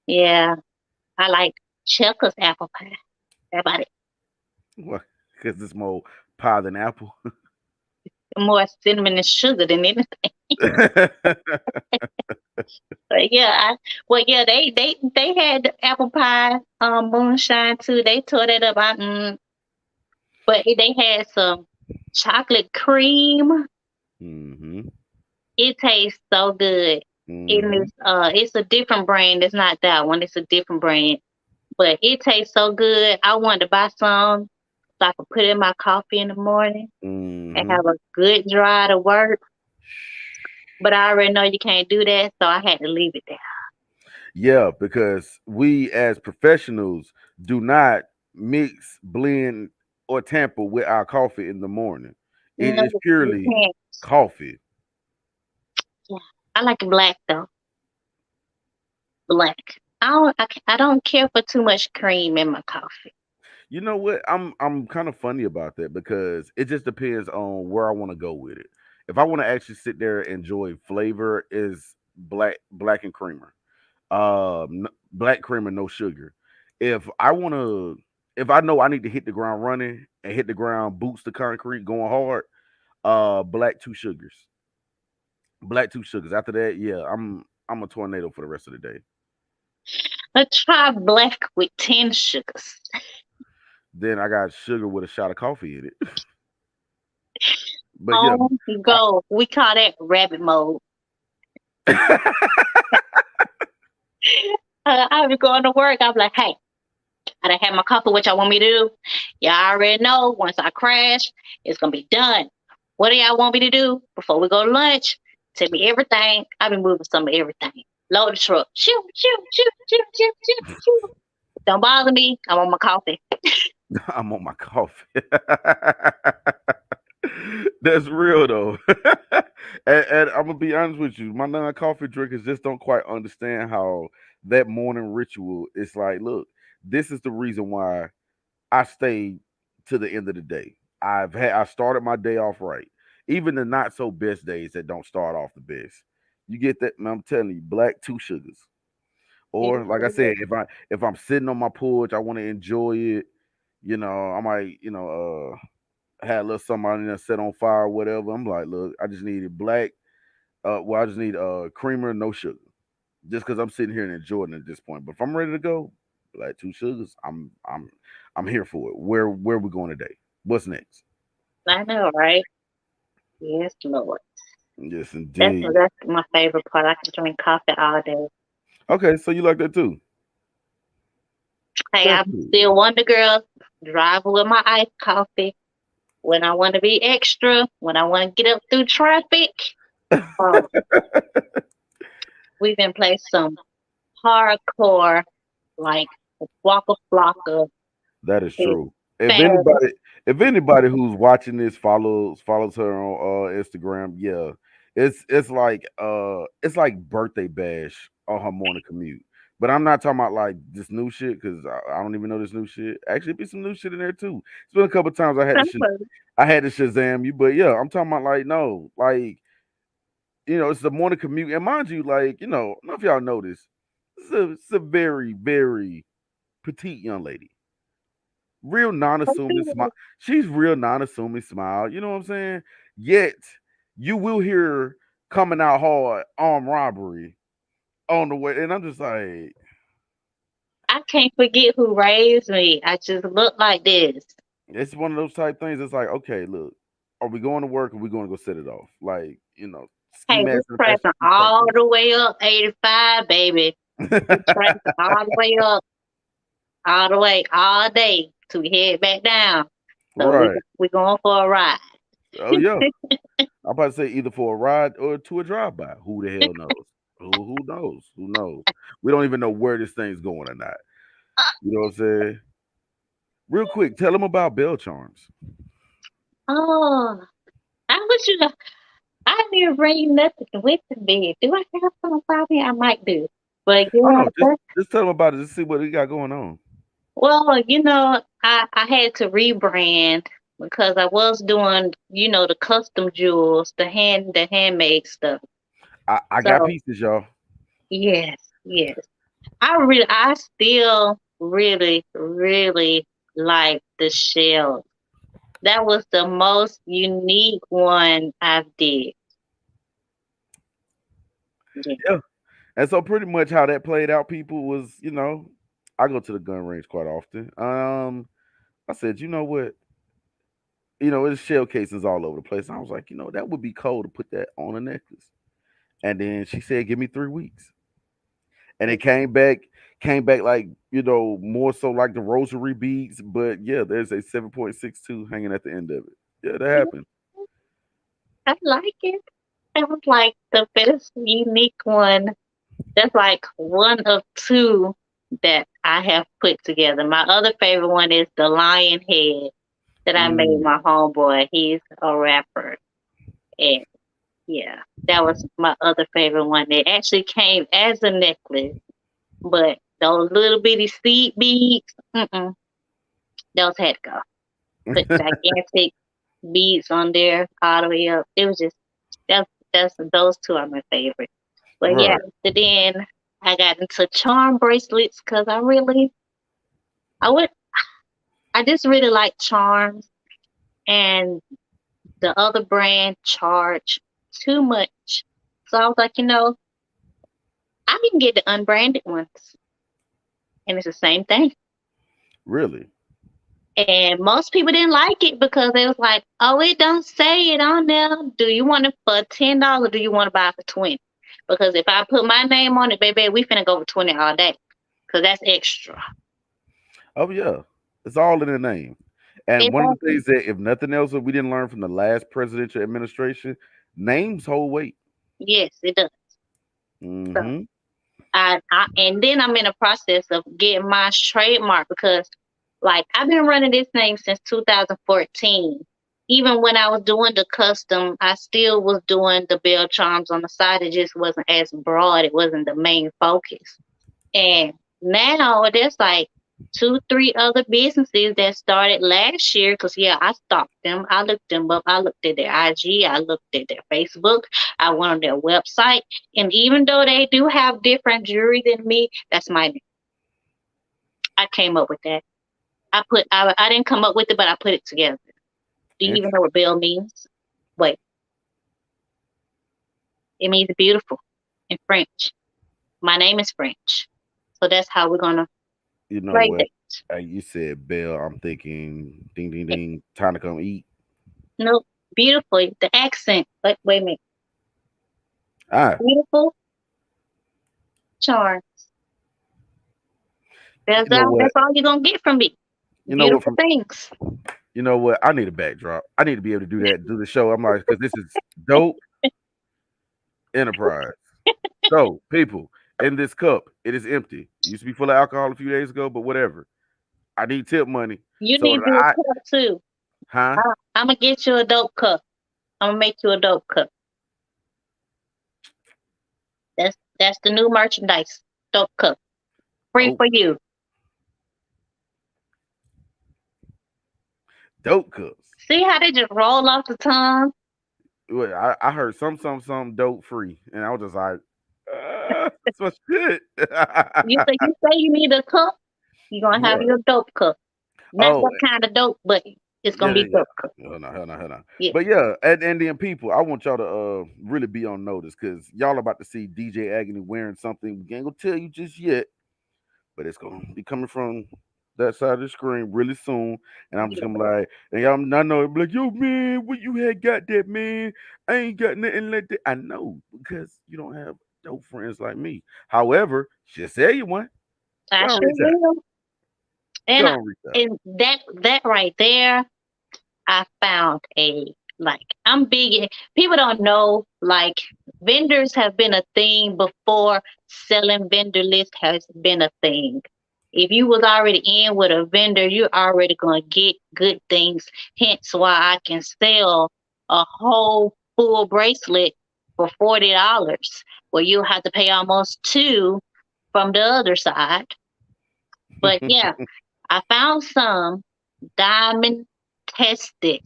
Speaker 1: Yeah, I like Checkers apple pie. How about it?
Speaker 2: What? Because it's more pie than apple.
Speaker 1: More cinnamon and sugar than anything. But yeah, well, yeah, they had the apple pie moonshine too. They tore that up. But they had some chocolate cream.
Speaker 2: hmm
Speaker 1: It tastes so good.
Speaker 2: hmm
Speaker 1: It's a different brand. It's not that one. It's a different brand. But it tastes so good. I wanted to buy some so I could put it in my coffee in the morning and
Speaker 2: hmm
Speaker 1: have a good dry to work. But I already know you can't do that, so I had to leave it there.
Speaker 2: Yeah, because we as professionals do not mix, blend, or tamper with our coffee in the morning. It
Speaker 1: No,
Speaker 2: is
Speaker 1: you
Speaker 2: purely
Speaker 1: can't.
Speaker 2: coffee.
Speaker 1: Yeah. I like it black though. Black. I don't care for too much cream in my coffee.
Speaker 2: You know what? I'm kind of funny about that because it just depends on where I want to go with it. If I want to actually sit there and enjoy flavor, is black and creamer. Black creamer, no sugar. If I want to, if I know I need to hit the ground running and hit the ground boots the concrete going hard, black two sugars. Black two sugars. After that, yeah, I'm a tornado for the rest of the day.
Speaker 1: Let's try black with 10 sugars.
Speaker 2: Then I got sugar with a shot of coffee in it. But yeah,
Speaker 1: On go. We call that rabbit mode. I be going to work. I'm like, hey, I done had my coffee. What y'all want me to do? Y'all already know. Once I crash, it's gonna be done. What do y'all want me to do before we go to lunch? Tell me everything. I be moving some of everything. Load the truck. Shoot, shoot, shoot, shoot, shoot, shoot, shoot. Don't bother me. I'm on my coffee.
Speaker 2: I'm on my coffee. That's real though. And I'm gonna be honest with you, my non-coffee drinkers just don't quite understand how that morning ritual is like. Look, this is the reason why I stay to the end of the day. I started my day off right. Even the not so best days that don't start off the best. You get that, man, I'm telling you, black two sugars.
Speaker 1: Yes,
Speaker 2: Or like I
Speaker 1: yes.
Speaker 2: said, if I'm sitting on my porch, I want to enjoy it. I might, had a little something in there set on fire or whatever. I'm like, look, I just needed black. I just need creamer, no sugar. Just because I'm sitting here and enjoying it at this point. But if I'm ready to go, black two sugars, I'm here for it. Where we going today? What's next?
Speaker 1: I know, right? Yes, Lord.
Speaker 2: Yes,
Speaker 1: That's
Speaker 2: indeed.
Speaker 1: that's my favorite part. I can drink coffee all day.
Speaker 2: Okay, so you like that too?
Speaker 1: Hey,
Speaker 2: That's
Speaker 1: I'm
Speaker 2: good.
Speaker 1: still Wonder Girl, driving with my iced coffee. When I want to be extra, when I want to get up through traffic, um, we've been playing some hardcore, like Waka Flocka.
Speaker 2: That is
Speaker 1: It's
Speaker 2: true. If
Speaker 1: fast.
Speaker 2: anybody, if anybody who's watching this follows her on Instagram, yeah, it's like birthday bash on her morning commute. But I'm not talking about like this new shit because I don't even know this new shit. Actually, be some new shit in there too. It's been a couple times I had to Shazam you, but yeah, I'm talking about like no, like it's the morning commute, and mind you, like I don't know if y'all know this. It's a very very petite young lady, real non-assuming smile. She's real non-assuming smile. You know what I'm saying? Yet you will hear her coming out hard armed robbery on the way, and I'm just like,
Speaker 1: I can't forget who raised me. I just look like this.
Speaker 2: it's one of those type things. It's like, okay, look, are we going to work or are we going to go set it off? Like, ski
Speaker 1: Hey, we
Speaker 2: mask in the
Speaker 1: tracking
Speaker 2: passenger seat type
Speaker 1: all the way up 85, baby. We tracking all the way up, all the way, all day till we head back down. So
Speaker 2: Right.
Speaker 1: we going for a ride.
Speaker 2: Oh yeah. I'm about to say either for a ride or to a drive-by. Who the hell knows? Who knows? Who knows? We don't even know where this thing's going or not. You know what I'm saying? Real quick, tell them about bell charms.
Speaker 1: Oh, I wish you. I didn't even bring nothing with me. Do I have some me? I might do. But
Speaker 2: Oh
Speaker 1: yeah,
Speaker 2: no, just tell them about it. Just see what we got going on.
Speaker 1: well, I had to rebrand because I was doing, the custom jewels, the handmade stuff.
Speaker 2: I got
Speaker 1: So
Speaker 2: pieces, y'all.
Speaker 1: yes, yes. I still really, really like the shell. That was the most unique one I've did. Yeah.
Speaker 2: Yeah. And so pretty much how that played out, people, was, I go to the gun range quite often. I said, you know what? There's shell cases all over the place. I was like, that would be cool to put that on a necklace. And then she said, give me 3 weeks. And it came back like, more so like the rosary beads. But yeah, there's a 7.62 hanging at the end of it. Yeah, that happened.
Speaker 1: I like it. That was like the best unique one. That's like one of two that I have put together. My other favorite one is the lion head that I made
Speaker 2: Mm,
Speaker 1: my homeboy. He's a rapper. And yeah, that was my other favorite one. It actually came as a necklace, but those little bitty seed beads, those had to go. Put gigantic beads on there all the way up. It was just that's those two are my favorite. But yeah,
Speaker 2: right.
Speaker 1: after then I got into charm bracelets because I would I just really like charms, and the other brand charged too much. So I was like, I can get the unbranded ones, and it's the same thing.
Speaker 2: Really.
Speaker 1: And most people didn't like it because they was like, "Oh, it don't say it on there. Do you want it for $10 or do you want to buy it for 20? Because if I put my name on it, baby, we finna go for 20 all day, because that's extra."
Speaker 2: Oh yeah. It's all in the name. And one of the
Speaker 1: Exactly.
Speaker 2: things that, if nothing else, that we didn't learn from the last presidential administration, names hold weight.
Speaker 1: Yes, it does. So
Speaker 2: Mm-hmm.
Speaker 1: I and then I'm in the process of getting my trademark because like I've been running this thing since 2014. Even when I was doing the custom, I still was doing the bell charms on the side. It just wasn't as broad. It wasn't the main focus. And now there's like two, three other businesses that started last year. Cause yeah, I stalked them. I looked them up. I looked at their IG. I looked at their Facebook. I went on their website. And even though they do have different jewelry than me, that's my. I came up with that. I didn't come up with it, but I put it together. Do you even know what Belle means? Wait, it means beautiful in French. My name is French, so that's how we're gonna
Speaker 2: You know
Speaker 1: write
Speaker 2: what?
Speaker 1: it.
Speaker 2: You said Bell. I'm thinking ding ding ding. Time to come eat.
Speaker 1: No, beautiful. The accent. Wait a minute.
Speaker 2: Ah,
Speaker 1: Beautiful charm.
Speaker 2: you know what?
Speaker 1: That's all you're gonna get from me.
Speaker 2: You know what?
Speaker 1: Beautiful
Speaker 2: From
Speaker 1: things.
Speaker 2: you know what? I need a backdrop. I need to be able to do that. Do the show. I'm like, because this is dope enterprise. So, people, in this cup, it is empty. It used to be full of alcohol a few days ago, but whatever. I need tip money.
Speaker 1: You
Speaker 2: So
Speaker 1: need
Speaker 2: that
Speaker 1: to do a
Speaker 2: I,
Speaker 1: cup too.
Speaker 2: huh?
Speaker 1: I'm gonna get you a dope cup. I'm gonna make you a dope cup. That's the new merchandise. Dope cup. Free
Speaker 2: Oh,
Speaker 1: for you.
Speaker 2: dope cups.
Speaker 1: See how they just roll off the tongue?
Speaker 2: Well, I heard some dope free, and I was just like, that's my shit.
Speaker 1: You say you need a cup, you're gonna have
Speaker 2: What?
Speaker 1: your dope cup. Not
Speaker 2: Oh,
Speaker 1: that kind of dope, but it's
Speaker 2: yeah,
Speaker 1: gonna
Speaker 2: yeah,
Speaker 1: be
Speaker 2: yeah.
Speaker 1: dope cup.
Speaker 2: Hell no.
Speaker 1: Yeah.
Speaker 2: But yeah, and then people, I want y'all to really be on notice because y'all about to see DJ Agony wearing something. We ain't gonna tell you just yet, but it's gonna be coming from that side of the screen really soon. And I'm just
Speaker 1: Yeah.
Speaker 2: gonna be like, and y'all I know it be like, yo man, what you had got that man? I ain't got nothing like that. I know because you don't have dope friends like me. However, just say you one.
Speaker 1: I
Speaker 2: Go on,
Speaker 1: sure
Speaker 2: reach out.
Speaker 1: will.
Speaker 2: Go
Speaker 1: And
Speaker 2: on, reach out.
Speaker 1: and that right there, I found a like I'm big people don't know like vendors have been a thing before selling vendor list has been a thing. If you was already in with a vendor, you're already gonna get good things. Hence why I can sell a whole full bracelet for $40 where you have to pay almost two from the other side. But yeah, I found some diamond tested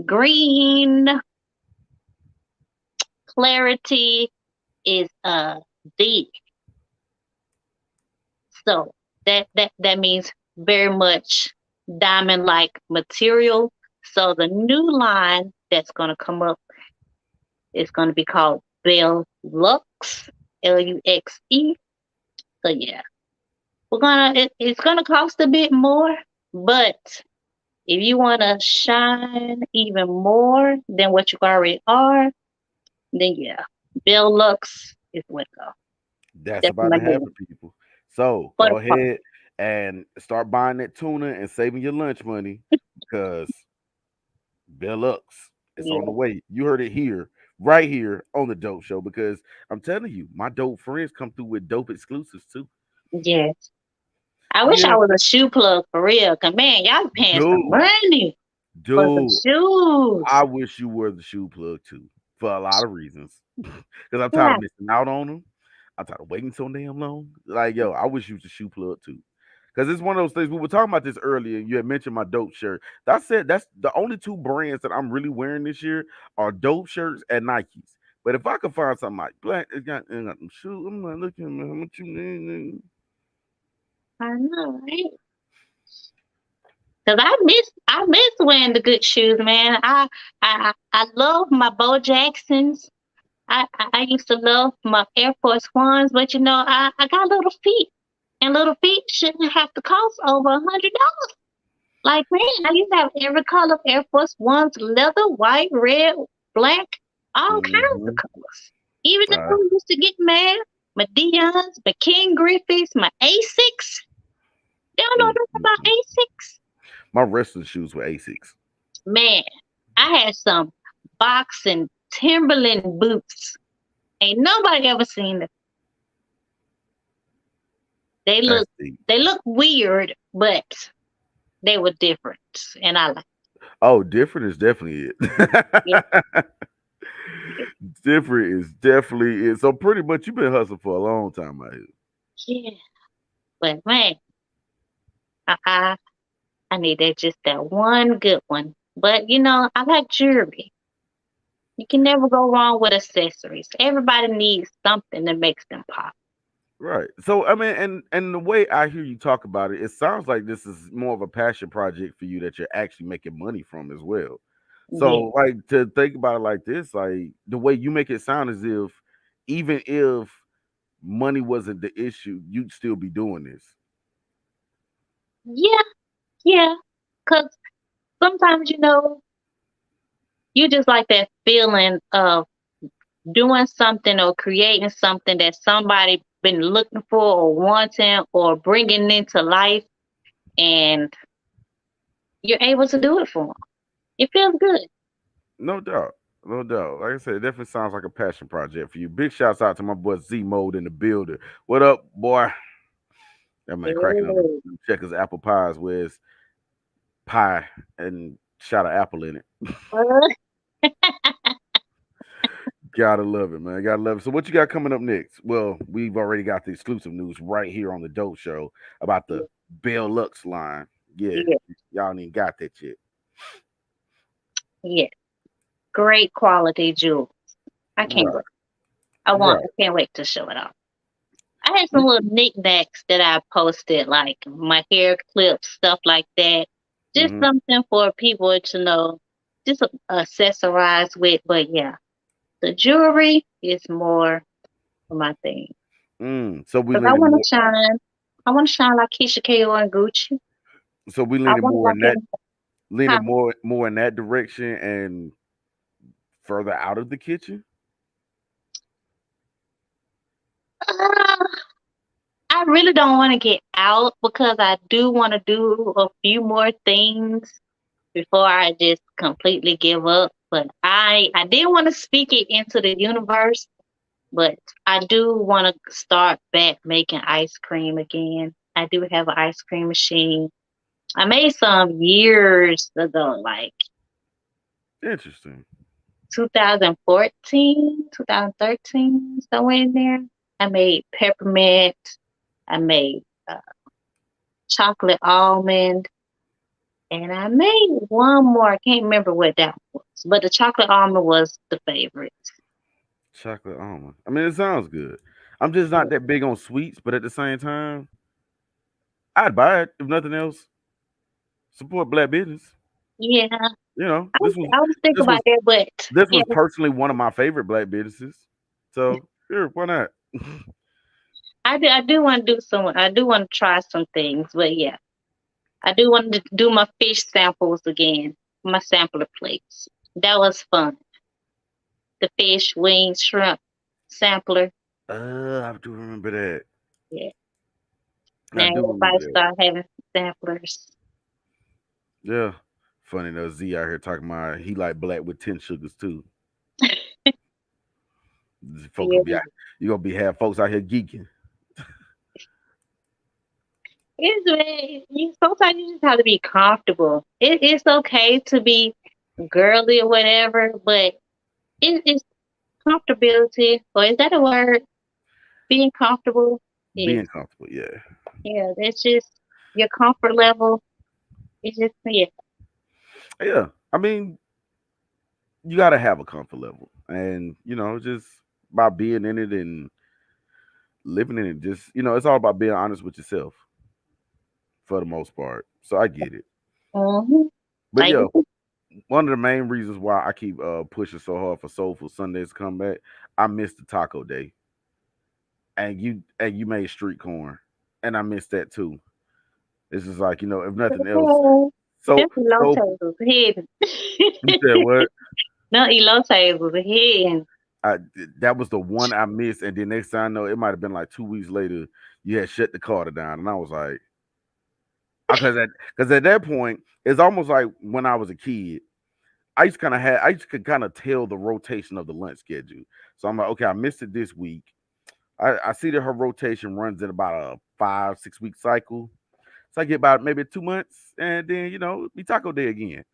Speaker 1: green clarity is deep. So that means very much diamond like material. So the new line that's gonna come up is gonna be called Bell Lux, Luxe. So yeah, it's gonna cost a bit more, but if you wanna shine even more than what you already are, then yeah, Bell Lux is what go.
Speaker 2: That's
Speaker 1: That's
Speaker 2: about
Speaker 1: my
Speaker 2: to
Speaker 1: new one
Speaker 2: happen, people. So
Speaker 1: for the
Speaker 2: go
Speaker 1: part.
Speaker 2: ahead and start buying that tuna and saving your lunch money because Bellux is on the
Speaker 1: Yeah.
Speaker 2: way. You heard it here, right here on the Dope Show. Because I'm telling you, my dope friends come through with dope exclusives too.
Speaker 1: Yes. I wish I
Speaker 2: Yeah,
Speaker 1: was a shoe plug for real. Cause man, y'all paying some
Speaker 2: dude,
Speaker 1: money for some
Speaker 2: dude. I
Speaker 1: shoes.
Speaker 2: wish you were the shoe plug too, for a lot of reasons. Because I'm tired
Speaker 1: Yeah.
Speaker 2: of missing out on them. I'm tired of waiting so damn long. Like, yo, I wish you was a shoe plug too. Because it's one of those things. We were talking about this earlier. And you had mentioned my dope shirt. That's it. That's the only two brands that I'm really wearing this year are dope shirts and Nikes. But if I could find something like black, it got them shoes. I'm like, looking, man, how much you need?
Speaker 1: I know, right? Cause I miss wearing the good shoes, man. I love my Bo Jacksons. I used to love my Air Force Ones, but you know, I got little feet. And little feet shouldn't have to cost over $100. Like man, I used to have every color of Air Force Ones, leather, white, red, black, all kinds of
Speaker 2: Mm-hmm.
Speaker 1: colors. Even the
Speaker 2: Uh,
Speaker 1: ones used to get mad. My Dion's, my King Griffiths, my Asics. Y'all know
Speaker 2: mm,
Speaker 1: nothing
Speaker 2: mm,
Speaker 1: about
Speaker 2: mm.
Speaker 1: Asics?
Speaker 2: My wrestling shoes were Asics.
Speaker 1: Man, I had some boxing Timberland boots. Ain't nobody ever seen it. They
Speaker 2: That's
Speaker 1: look
Speaker 2: deep.
Speaker 1: they look weird, but they were different, and I like.
Speaker 2: Oh, different is definitely
Speaker 1: Yeah,
Speaker 2: it.
Speaker 1: yeah,
Speaker 2: Different is definitely it. So pretty much you've been hustling for a long time out here.
Speaker 1: yeah. But man, I I need that one good one. But I like jewelry. You can never go wrong with accessories. Everybody needs something that makes them pop.
Speaker 2: Right. So I mean, and the way I hear you talk about it, it sounds like this is more of a passion project for you that you're actually making money from as well.
Speaker 1: Yeah,
Speaker 2: So like to think about it like this, like the way you make it sound as if even if money wasn't the issue, you'd still be doing this.
Speaker 1: yeah, yeah. Cause sometimes you just like that feeling of doing something or creating something that somebody been looking for or wanting or bringing into life, and you're able to do it for them. It feels good.
Speaker 2: No doubt. No doubt. Like I said, it definitely sounds like a passion project for you. Big shouts out to my boy Z Mode in the building. What up, boy? That man cracking up
Speaker 1: Yeah.
Speaker 2: them checkers apple pies with pie and shot of apple in it. Gotta love it, man. Gotta love it. So, what you got coming up next? Well, we've already got the exclusive news right here on the Dope Show about the Bell Lux line. Yeah,
Speaker 1: Yeah,
Speaker 2: y'all ain't got that yet.
Speaker 1: yeah. Great quality jewel. I can't
Speaker 2: Right,
Speaker 1: wait. I want.
Speaker 2: right.
Speaker 1: I can't wait to show it off. I had some little knickknacks that I posted, like my hair clips, stuff like that. Just
Speaker 2: Mm-hmm.
Speaker 1: something for people to just accessorize with. But yeah, the jewelry is more my thing.
Speaker 2: So we
Speaker 1: Cause I
Speaker 2: leaning
Speaker 1: want
Speaker 2: more.
Speaker 1: to shine. I want to shine like Keisha Ko and Gucci.
Speaker 2: So we
Speaker 1: I
Speaker 2: leaning
Speaker 1: want to
Speaker 2: more in
Speaker 1: like
Speaker 2: that,
Speaker 1: it. Huh?
Speaker 2: leaning more in that direction and further out of the kitchen.
Speaker 1: Uh, I really don't want to get out because I do want to do a few more things before I just completely give up. But I did want to speak it into the universe, but I do want to start back making ice cream again. I do have an ice cream machine. I made some years ago, like
Speaker 2: Interesting.
Speaker 1: 2014, 2013, somewhere in there. I made peppermint. I made chocolate almond. And I made one more. I can't remember what that was, but the chocolate almond was the favorite.
Speaker 2: Chocolate almond. I mean, it sounds good. I'm just not that big on sweets, but at the same time, I'd buy it if nothing else. Support black business.
Speaker 1: Yeah,
Speaker 2: You know,
Speaker 1: I was thinking
Speaker 2: this
Speaker 1: about
Speaker 2: was
Speaker 1: that, but
Speaker 2: this
Speaker 1: yeah,
Speaker 2: was personally one of my favorite black businesses. So sure, why not?
Speaker 1: I do want to do some. I do want to try some things, but yeah, I do want to do my fish samples again. My sampler plates. That was fun. The fish, wings, shrimp sampler.
Speaker 2: I do remember that.
Speaker 1: Yeah.
Speaker 2: I
Speaker 1: Now
Speaker 2: do remember
Speaker 1: everybody
Speaker 2: that.
Speaker 1: start having samplers.
Speaker 2: Yeah. Funny though, Z out here talking about he like black with 10 sugars too. Folk gonna be
Speaker 1: Yeah.
Speaker 2: out, you gonna be have folks out here geeking.
Speaker 1: Sometimes you just have to be comfortable. It's okay to be girly or whatever, but it's comfortability, or is that a word? Being comfortable is,
Speaker 2: Being comfortable, yeah.
Speaker 1: yeah, it's just your comfort level. It's just, yeah.
Speaker 2: Yeah. I mean, you gotta have a comfort level. And, just by being in it and living in it, just it's all about being honest with yourself for the most part. So I get it.
Speaker 1: hmm
Speaker 2: But
Speaker 1: Like,
Speaker 2: yeah, one of the main reasons why I keep pushing so hard for Soulful Sundays to come back, I missed the taco day. And you made street corn. And I missed that too. It's just like, if nothing else.
Speaker 1: oh,
Speaker 2: So
Speaker 1: them
Speaker 2: so
Speaker 1: elotes was hidden.
Speaker 2: you said what?
Speaker 1: No, elotes was hidden.
Speaker 2: I that was the one I missed, and then next time I know it might have been like 2 weeks later, you had shut the Carter down, and I was like, because at that point, it's almost like when I was a kid. I used to kind of tell the rotation of the lunch schedule. So I'm like, okay, I missed it this week. I see that her rotation runs in about a 5, 6 week cycle. So I get about maybe 2 months, and then be taco day again.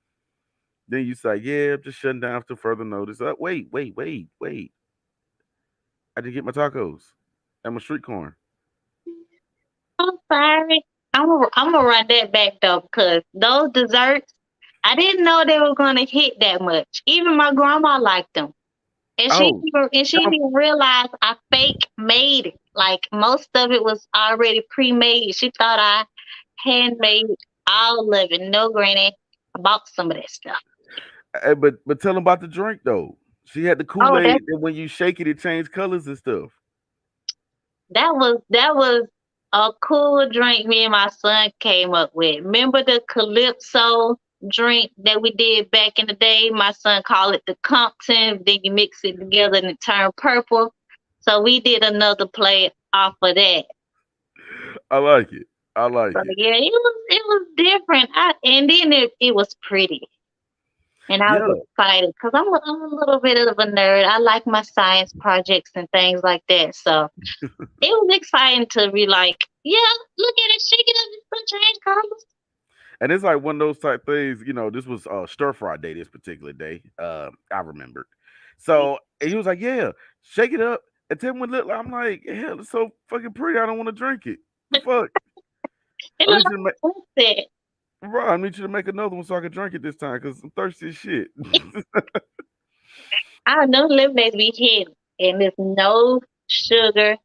Speaker 2: Then you say, yeah, I'm just shutting down after further notice. Wait. I didn't get my tacos and my street corn.
Speaker 1: I'm sorry. I'm gonna run that back though, because those desserts, I didn't know they were gonna hit that much. Even my grandma liked them, and
Speaker 2: Oh,
Speaker 1: she didn't
Speaker 2: y'all,
Speaker 1: even realize I fake made it. Like most of it was already pre-made. She thought I handmade all of it. No, granny, I bought some of that stuff.
Speaker 2: but tell them about the drink though. She had the Kool
Speaker 1: Oh,
Speaker 2: Aid, and when you shake it, it changed colors and stuff.
Speaker 1: that was a cool drink me and my son came up with. Remember the Calypso drink that we did back in the day? My son called it the Compton. Then you mix it together and it turned purple. So we did another play off of that.
Speaker 2: I like it. I like
Speaker 1: So
Speaker 2: it.
Speaker 1: yeah, it was different. And then it was pretty. And I was
Speaker 2: Yeah,
Speaker 1: excited because I'm a little bit of a nerd. I like my science projects and things like that. So it was exciting to be like, yeah, look at it, shake it up, it's gonna change colors.
Speaker 2: and it's like one of those type things. This was stir fry day this particular day. I remembered. So and he was like, "Yeah, shake it up." And tell me what it look like. I'm like, "Hell, it's so fucking pretty. I don't want to drink it. The fuck?
Speaker 1: It
Speaker 2: I need
Speaker 1: looked
Speaker 2: you to make,
Speaker 1: like that.
Speaker 2: bro. I need you to make another one so I can drink it this time because I'm thirsty as shit."
Speaker 1: I know lemonade be hidden, and there's no sugar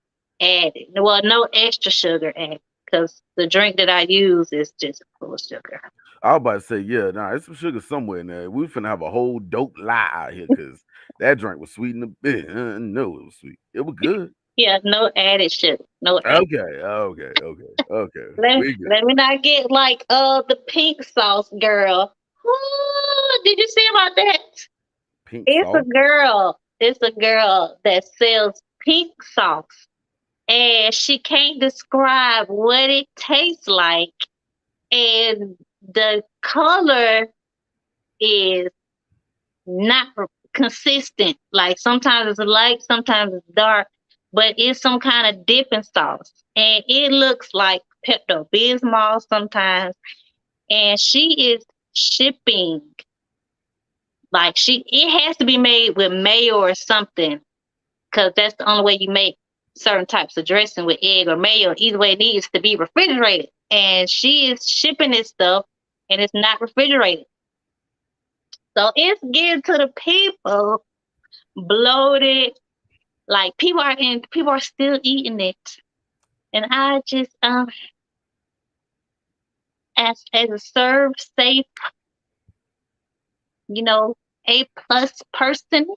Speaker 1: added. Well, no extra sugar added because the drink that I use is just full of sugar.
Speaker 2: I was about to say, yeah, nah, there's some sugar somewhere in there. We finna have a whole dope lie out here because that drink was sweet in the bit. No, it was sweet. It was good.
Speaker 1: Yeah, no added sugar, no added.
Speaker 2: Okay.
Speaker 1: Let,
Speaker 2: We good.
Speaker 1: let me not get like the pink sauce girl. Did you see about that?
Speaker 2: Pink
Speaker 1: It's a
Speaker 2: sauce.
Speaker 1: girl. It's a girl that sells pink sauce, and she can't describe what it tastes like, and the color is not consistent. Like sometimes it's light, sometimes it's dark, but it's some kind of dipping sauce, and it looks like Pepto Bismol sometimes. And she is shipping like it has to be made with mayo or something because that's the only way you make certain types of dressing with egg or mayo. Either way, it needs to be refrigerated. And she is shipping this stuff and it's not refrigerated. So it's getting to the people bloated. Like people are still eating it. And I just as a serve safe, you know, A+ person,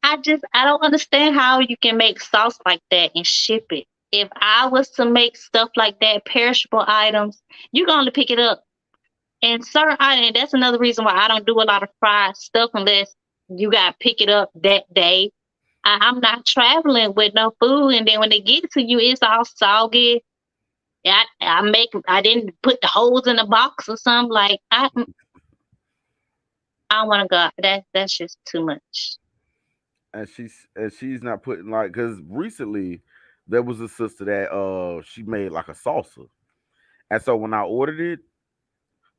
Speaker 1: I don't understand how you can make sauce like that and ship it. If I was to make stuff like that, perishable items, you can only pick it up. And certain items, that's another reason why I don't do a lot of fried stuff unless you got to pick it up that day. I'm not traveling with no food, and then when they get to you, it's all soggy. I didn't put the holes in the box or something. Like I don't want to go. That's just too much.
Speaker 2: And she's not putting like because recently there was a sister that she made like a salsa. And so when I ordered it,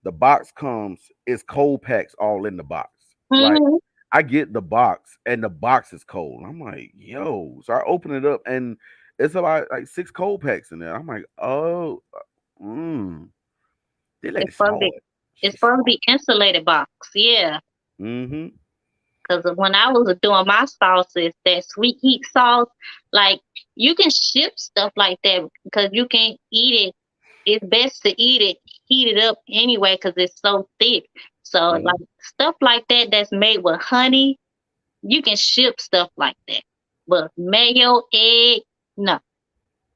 Speaker 2: the box comes, it's cold packs all in the box. Like
Speaker 1: Hmm.
Speaker 2: I get the box and the box is cold. I'm like, yo. So I open it up and it's about like 6 cold packs in there. I'm like, oh, mm. They
Speaker 1: It's
Speaker 2: lady
Speaker 1: supposed to
Speaker 2: smart.
Speaker 1: be it's
Speaker 2: She's
Speaker 1: supposed to
Speaker 2: smart.
Speaker 1: be insulated box. Yeah.
Speaker 2: Mm-hmm.
Speaker 1: Because when I was doing my sauces, that sweet heat sauce, like you can ship stuff like that because you can't eat it. It's best to eat it, heat it up anyway because it's so thick. So like
Speaker 2: Mm-hmm.
Speaker 1: stuff like that that's made with honey, you can ship stuff like that. But mayo, egg, no,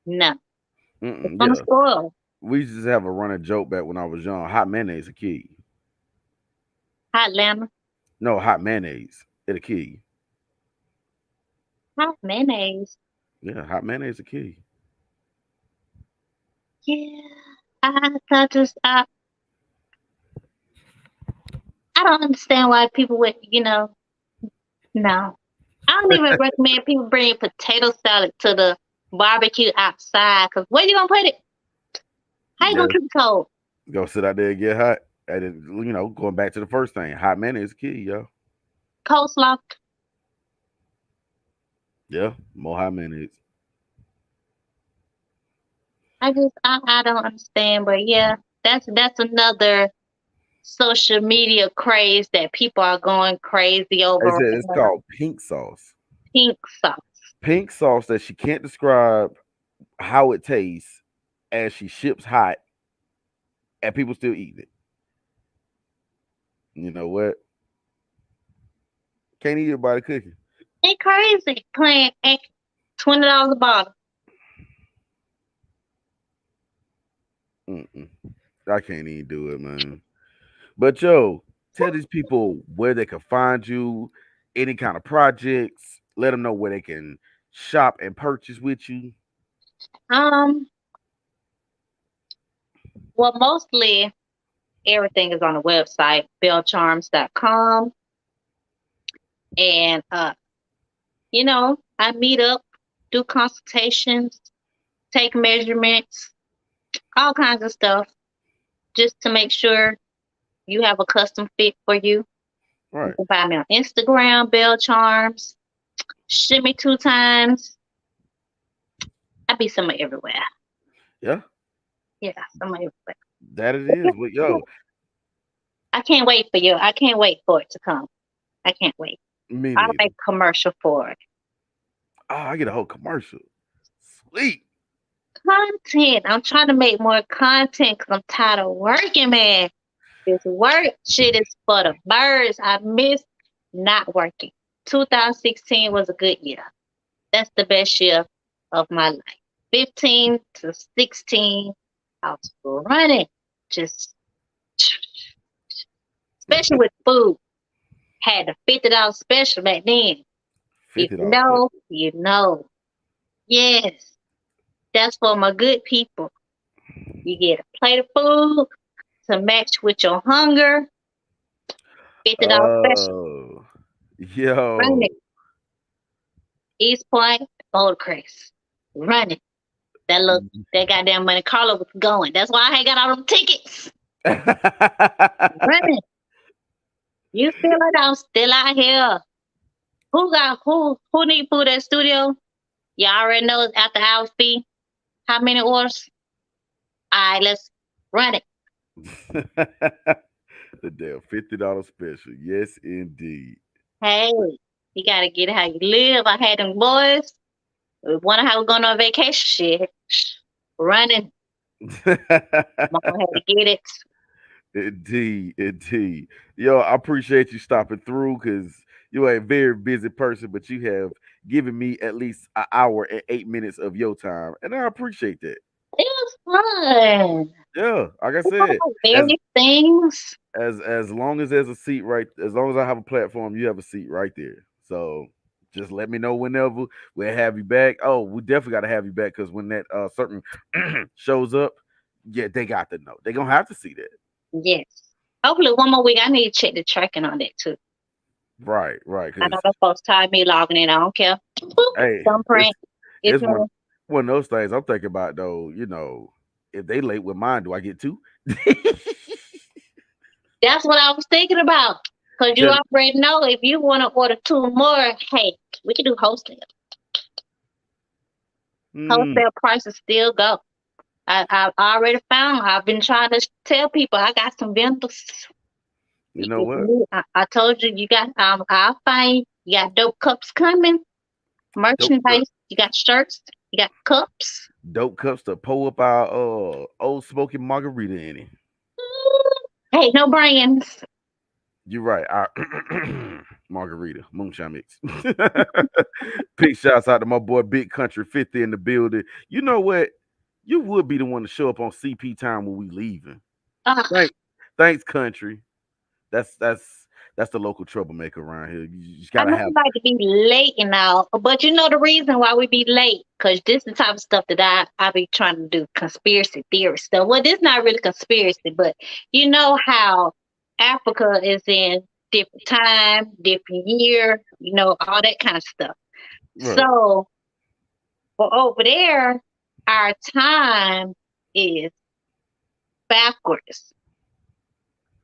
Speaker 1: no, it's
Speaker 2: Mm-mm,
Speaker 1: gonna
Speaker 2: yeah.
Speaker 1: spoil.
Speaker 2: We used to have a running joke back when I was young. Hot mayonnaise a key.
Speaker 1: Hot lemon,
Speaker 2: No, hot mayonnaise. It a key.
Speaker 1: hot mayonnaise.
Speaker 2: Yeah, hot mayonnaise a key.
Speaker 1: Yeah, I just don't understand why people would, no. I don't even recommend people bring potato salad to the barbecue outside. Cause where you gonna put it? How you
Speaker 2: Yeah,
Speaker 1: gonna keep it cold?
Speaker 2: go sit out there and get hot. And then, going back to the first thing, hot mayonnaise is key, yo.
Speaker 1: Coleslaw.
Speaker 2: Yeah, more hot mayonnaise.
Speaker 1: I don't understand, but yeah, that's another social media craze that people are going crazy over
Speaker 2: It's,
Speaker 1: right
Speaker 2: it's
Speaker 1: now.
Speaker 2: called pink sauce.
Speaker 1: Pink sauce.
Speaker 2: Pink sauce that she can't describe how it tastes, and she ships hot, and people still eat it. You know what? Can't eat everybody cooking.
Speaker 1: They crazy playing $20 a bottle.
Speaker 2: Mm-mm. I can't even do it, man. But yo, tell these people where they can find you, any kind of projects. Let them know where they can shop and purchase with you.
Speaker 1: Um, well, mostly everything is on the website, bellcharms.com. And I meet up, do consultations, take measurements, all kinds of stuff, just to make sure you have a custom fit for you. You
Speaker 2: Right.
Speaker 1: can find me on Instagram, Bell Charms, Shimmy 2 times. I be somewhere everywhere.
Speaker 2: Yeah,
Speaker 1: Yeah, somewhere everywhere.
Speaker 2: that it is. But yo,
Speaker 1: I can't wait for you. I can't wait for it to come. I can't wait.
Speaker 2: me
Speaker 1: I'll
Speaker 2: neither.
Speaker 1: make a commercial for it.
Speaker 2: Oh, I get a whole commercial. Sweet.
Speaker 1: Content. I'm trying to make more content because I'm tired of working, man. This work shit is for the birds. I miss not working. 2016 was a good year. That's the best year of my life. 15 to 16, I was running. Just, especially with food. Had the $50 special back then. If you
Speaker 2: $50
Speaker 1: know,
Speaker 2: special.
Speaker 1: you know. Yes, that's for my good people. You get a plate of food to match with your hunger. $50 special.
Speaker 2: Oh,
Speaker 1: Running.
Speaker 2: yo.
Speaker 1: East Point, Boulder Crest. Running. That goddamn money Carla was going. That's why I ain't got all them tickets. Running. You feel like I'm still out here. Who need food at studio? You already know it's after hours fee. How many orders? Alright, let's run it.
Speaker 2: The damn $50 special. Yes, indeed.
Speaker 1: Hey, you gotta get it how you live. I had them boys. We wonder how we're going on vacation shit. Running. Mama had to get it.
Speaker 2: Indeed, indeed. Yo, I appreciate you stopping through because you're a very busy person, but you have given me at least an hour and 8 minutes of your time, and I appreciate that.
Speaker 1: It was fun.
Speaker 2: Yeah, like I
Speaker 1: We talked
Speaker 2: said,
Speaker 1: about
Speaker 2: as
Speaker 1: various things.
Speaker 2: as long as there's a seat right, as long as I have a platform, you have a seat right there. So just let me know whenever we'll have you back. Oh, we definitely got to have you back because when that certain shows up, yeah, they got to know. They're gonna have to see that.
Speaker 1: Yes. Hopefully one more week. I need to check the tracking on that too.
Speaker 2: Right, right.
Speaker 1: I know
Speaker 2: Because
Speaker 1: the folks tired me logging in. I don't care. Boop,
Speaker 2: hey,
Speaker 1: thumbprint. It's
Speaker 2: it's
Speaker 1: me.
Speaker 2: one of those things I'm thinking about though. If they late with mine, do I get two?
Speaker 1: That's what I was thinking about. Cause you
Speaker 2: Just
Speaker 1: already know if you want to order two more, hey, we can do wholesale.
Speaker 2: mm,
Speaker 1: Wholesale prices still go. I already found. I've been trying to tell people I got some vendors.
Speaker 2: you know
Speaker 1: If you
Speaker 2: what?
Speaker 1: need, I told you you got. I'll find. You got dope cups coming.
Speaker 2: Dope cup,
Speaker 1: Merchandise. You got shirts. You got cups.
Speaker 2: dope cups to pull up our old smoky margarita in it.
Speaker 1: Hey, no brands.
Speaker 2: You're right. Our margarita moonshine mix. Big shouts out to my boy Big Country 50 in the building. You know what? You would be the one to show up on CP time when we leaving.
Speaker 1: Ugh,
Speaker 2: Thanks, thanks, country. That's the local troublemaker around here. You just
Speaker 1: I
Speaker 2: gotta
Speaker 1: know
Speaker 2: have
Speaker 1: you like to be late and all, but you know the reason why we be late? Because this is the type of stuff that I be trying to do conspiracy theory stuff. Well, this not really conspiracy, but you know how. Africa is in different time, different year, all that kind of stuff.
Speaker 2: Right.
Speaker 1: So for over there, our time is backwards.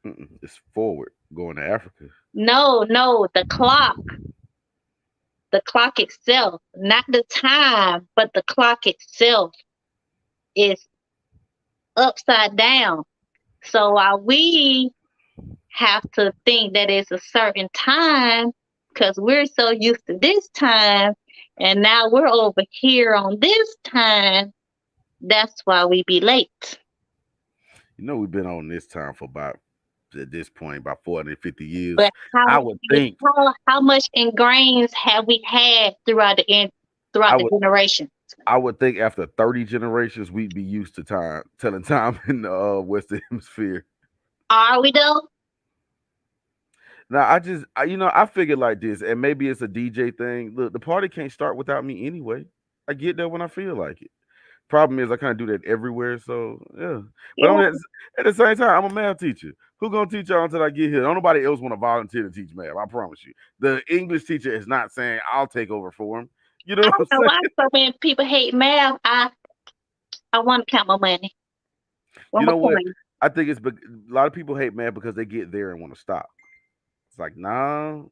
Speaker 2: Mm-mm, it's forward going to Africa.
Speaker 1: No, no, the clock itself, not the time, but the clock itself is upside down. So while we have to think that it's a certain time because we're so used to this time, and now we're over here on this time, that's why we be late.
Speaker 2: We've been on this time for about at this point about 450 years.
Speaker 1: But
Speaker 2: I would think
Speaker 1: how much ingrains have we had throughout
Speaker 2: I
Speaker 1: the
Speaker 2: would
Speaker 1: generation?
Speaker 2: I would think after 30 generations we'd be used to time telling time in the Western Hemisphere.
Speaker 1: Are we though?
Speaker 2: Now I figured like this, and maybe it's a DJ thing. Look, the party can't start without me anyway. I get there when I feel like it. Problem is, I kind of do that everywhere. So yeah, but
Speaker 1: Yeah,
Speaker 2: at the same time, I'm a math teacher. Who gonna teach y'all until I get here? Don't nobody else want to volunteer to teach math. I promise you. The English teacher is not saying I'll take over for him. You know
Speaker 1: I
Speaker 2: what I'm
Speaker 1: don't know
Speaker 2: saying?
Speaker 1: why so many people hate math. I want to count my money. One
Speaker 2: You
Speaker 1: more
Speaker 2: know what?
Speaker 1: coin.
Speaker 2: I think a lot of people hate math because they get there and want to stop. It's like, nah,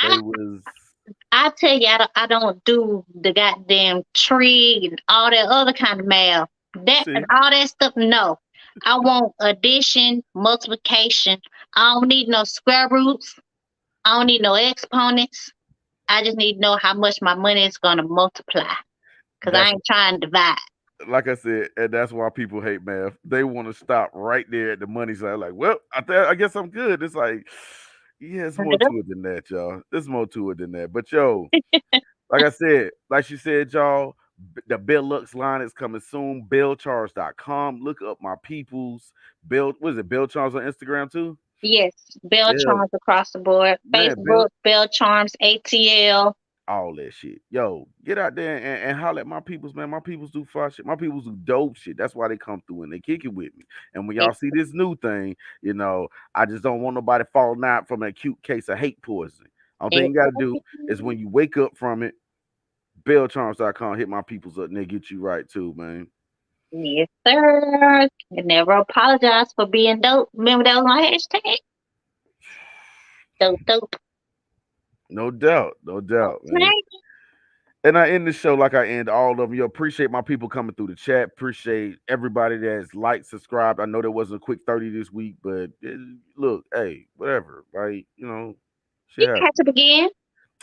Speaker 2: they
Speaker 1: I
Speaker 2: was
Speaker 1: I tell you, I don't do the goddamn tree and all that other kind of math. That and
Speaker 2: see.
Speaker 1: all that stuff. No, I want addition, multiplication. I don't need no square roots. I don't need no exponents. I just need to know how much my money is gonna multiply. Cause I
Speaker 2: That's
Speaker 1: ain't trying to divide.
Speaker 2: like I said, and that's why people hate math. They want to stop right there at the money side. Like, well, I guess I'm good. It's like, yeah, it's more to it than that, y'all. There's more to it than that. But yo, like I said, like she said, y'all, the Bill Lux line is coming soon. BillCharles.com. Look up my people's Bill. What is it? Bill Charles on Instagram too?
Speaker 1: Yes, Bell
Speaker 2: Yeah,
Speaker 1: Charms across the board.
Speaker 2: man, Bill
Speaker 1: Facebook, Bell Charms, ATL.
Speaker 2: all that shit. Yo, get out there and holler at my peoples, man. My peoples do fly shit. My peoples do dope shit. That's why they come through and they kick it with me. And when y'all see this new thing, I just don't want nobody falling out from an acute case of hate poisoning. All thing you gotta do is when you wake up from it, bellcharms.com, hit my peoples up and they get you right too, man.
Speaker 1: Yes, sir. And never apologize for being dope. Remember that was my hashtag? Dope, dope.
Speaker 2: No doubt, no doubt, man.
Speaker 1: Okay.
Speaker 2: And I end the show like I end all of them. You appreciate my people coming through the chat. Appreciate everybody that's liked, subscribed. I know there wasn't a quick 30 this week, but look, hey, whatever. Like, shit
Speaker 1: You
Speaker 2: happens.
Speaker 1: catch up again.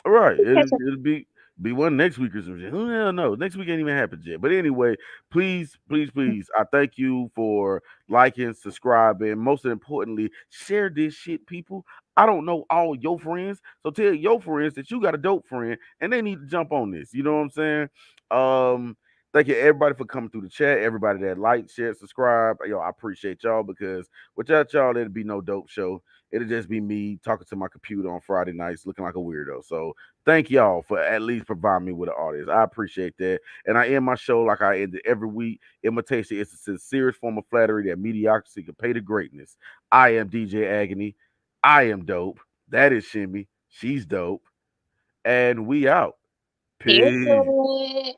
Speaker 2: All right.
Speaker 1: You catch up.
Speaker 2: It'll be one next week or some shit. Who the hell knows? Next week ain't even happened yet. But anyway, please, please, please, I thank you for liking, subscribing. Most importantly, share this shit, people. I don't know all your friends. So tell your friends that you got a dope friend and they need to jump on this. You know what I'm saying? Thank you everybody for coming through the chat. Everybody that liked, share, subscribe. Yo, I appreciate y'all because without y'all, there'd be no dope show. It'll just be me talking to my computer on Friday nights looking like a weirdo. So thank y'all for at least providing me with an audience. I appreciate that. And I end my show like I end it every week. Imitation is a sincerest form of flattery that mediocrity can pay to greatness. I am DJ Agony. I am dope. That is Chemi. She's dope. And we out. Peace.
Speaker 1: Period.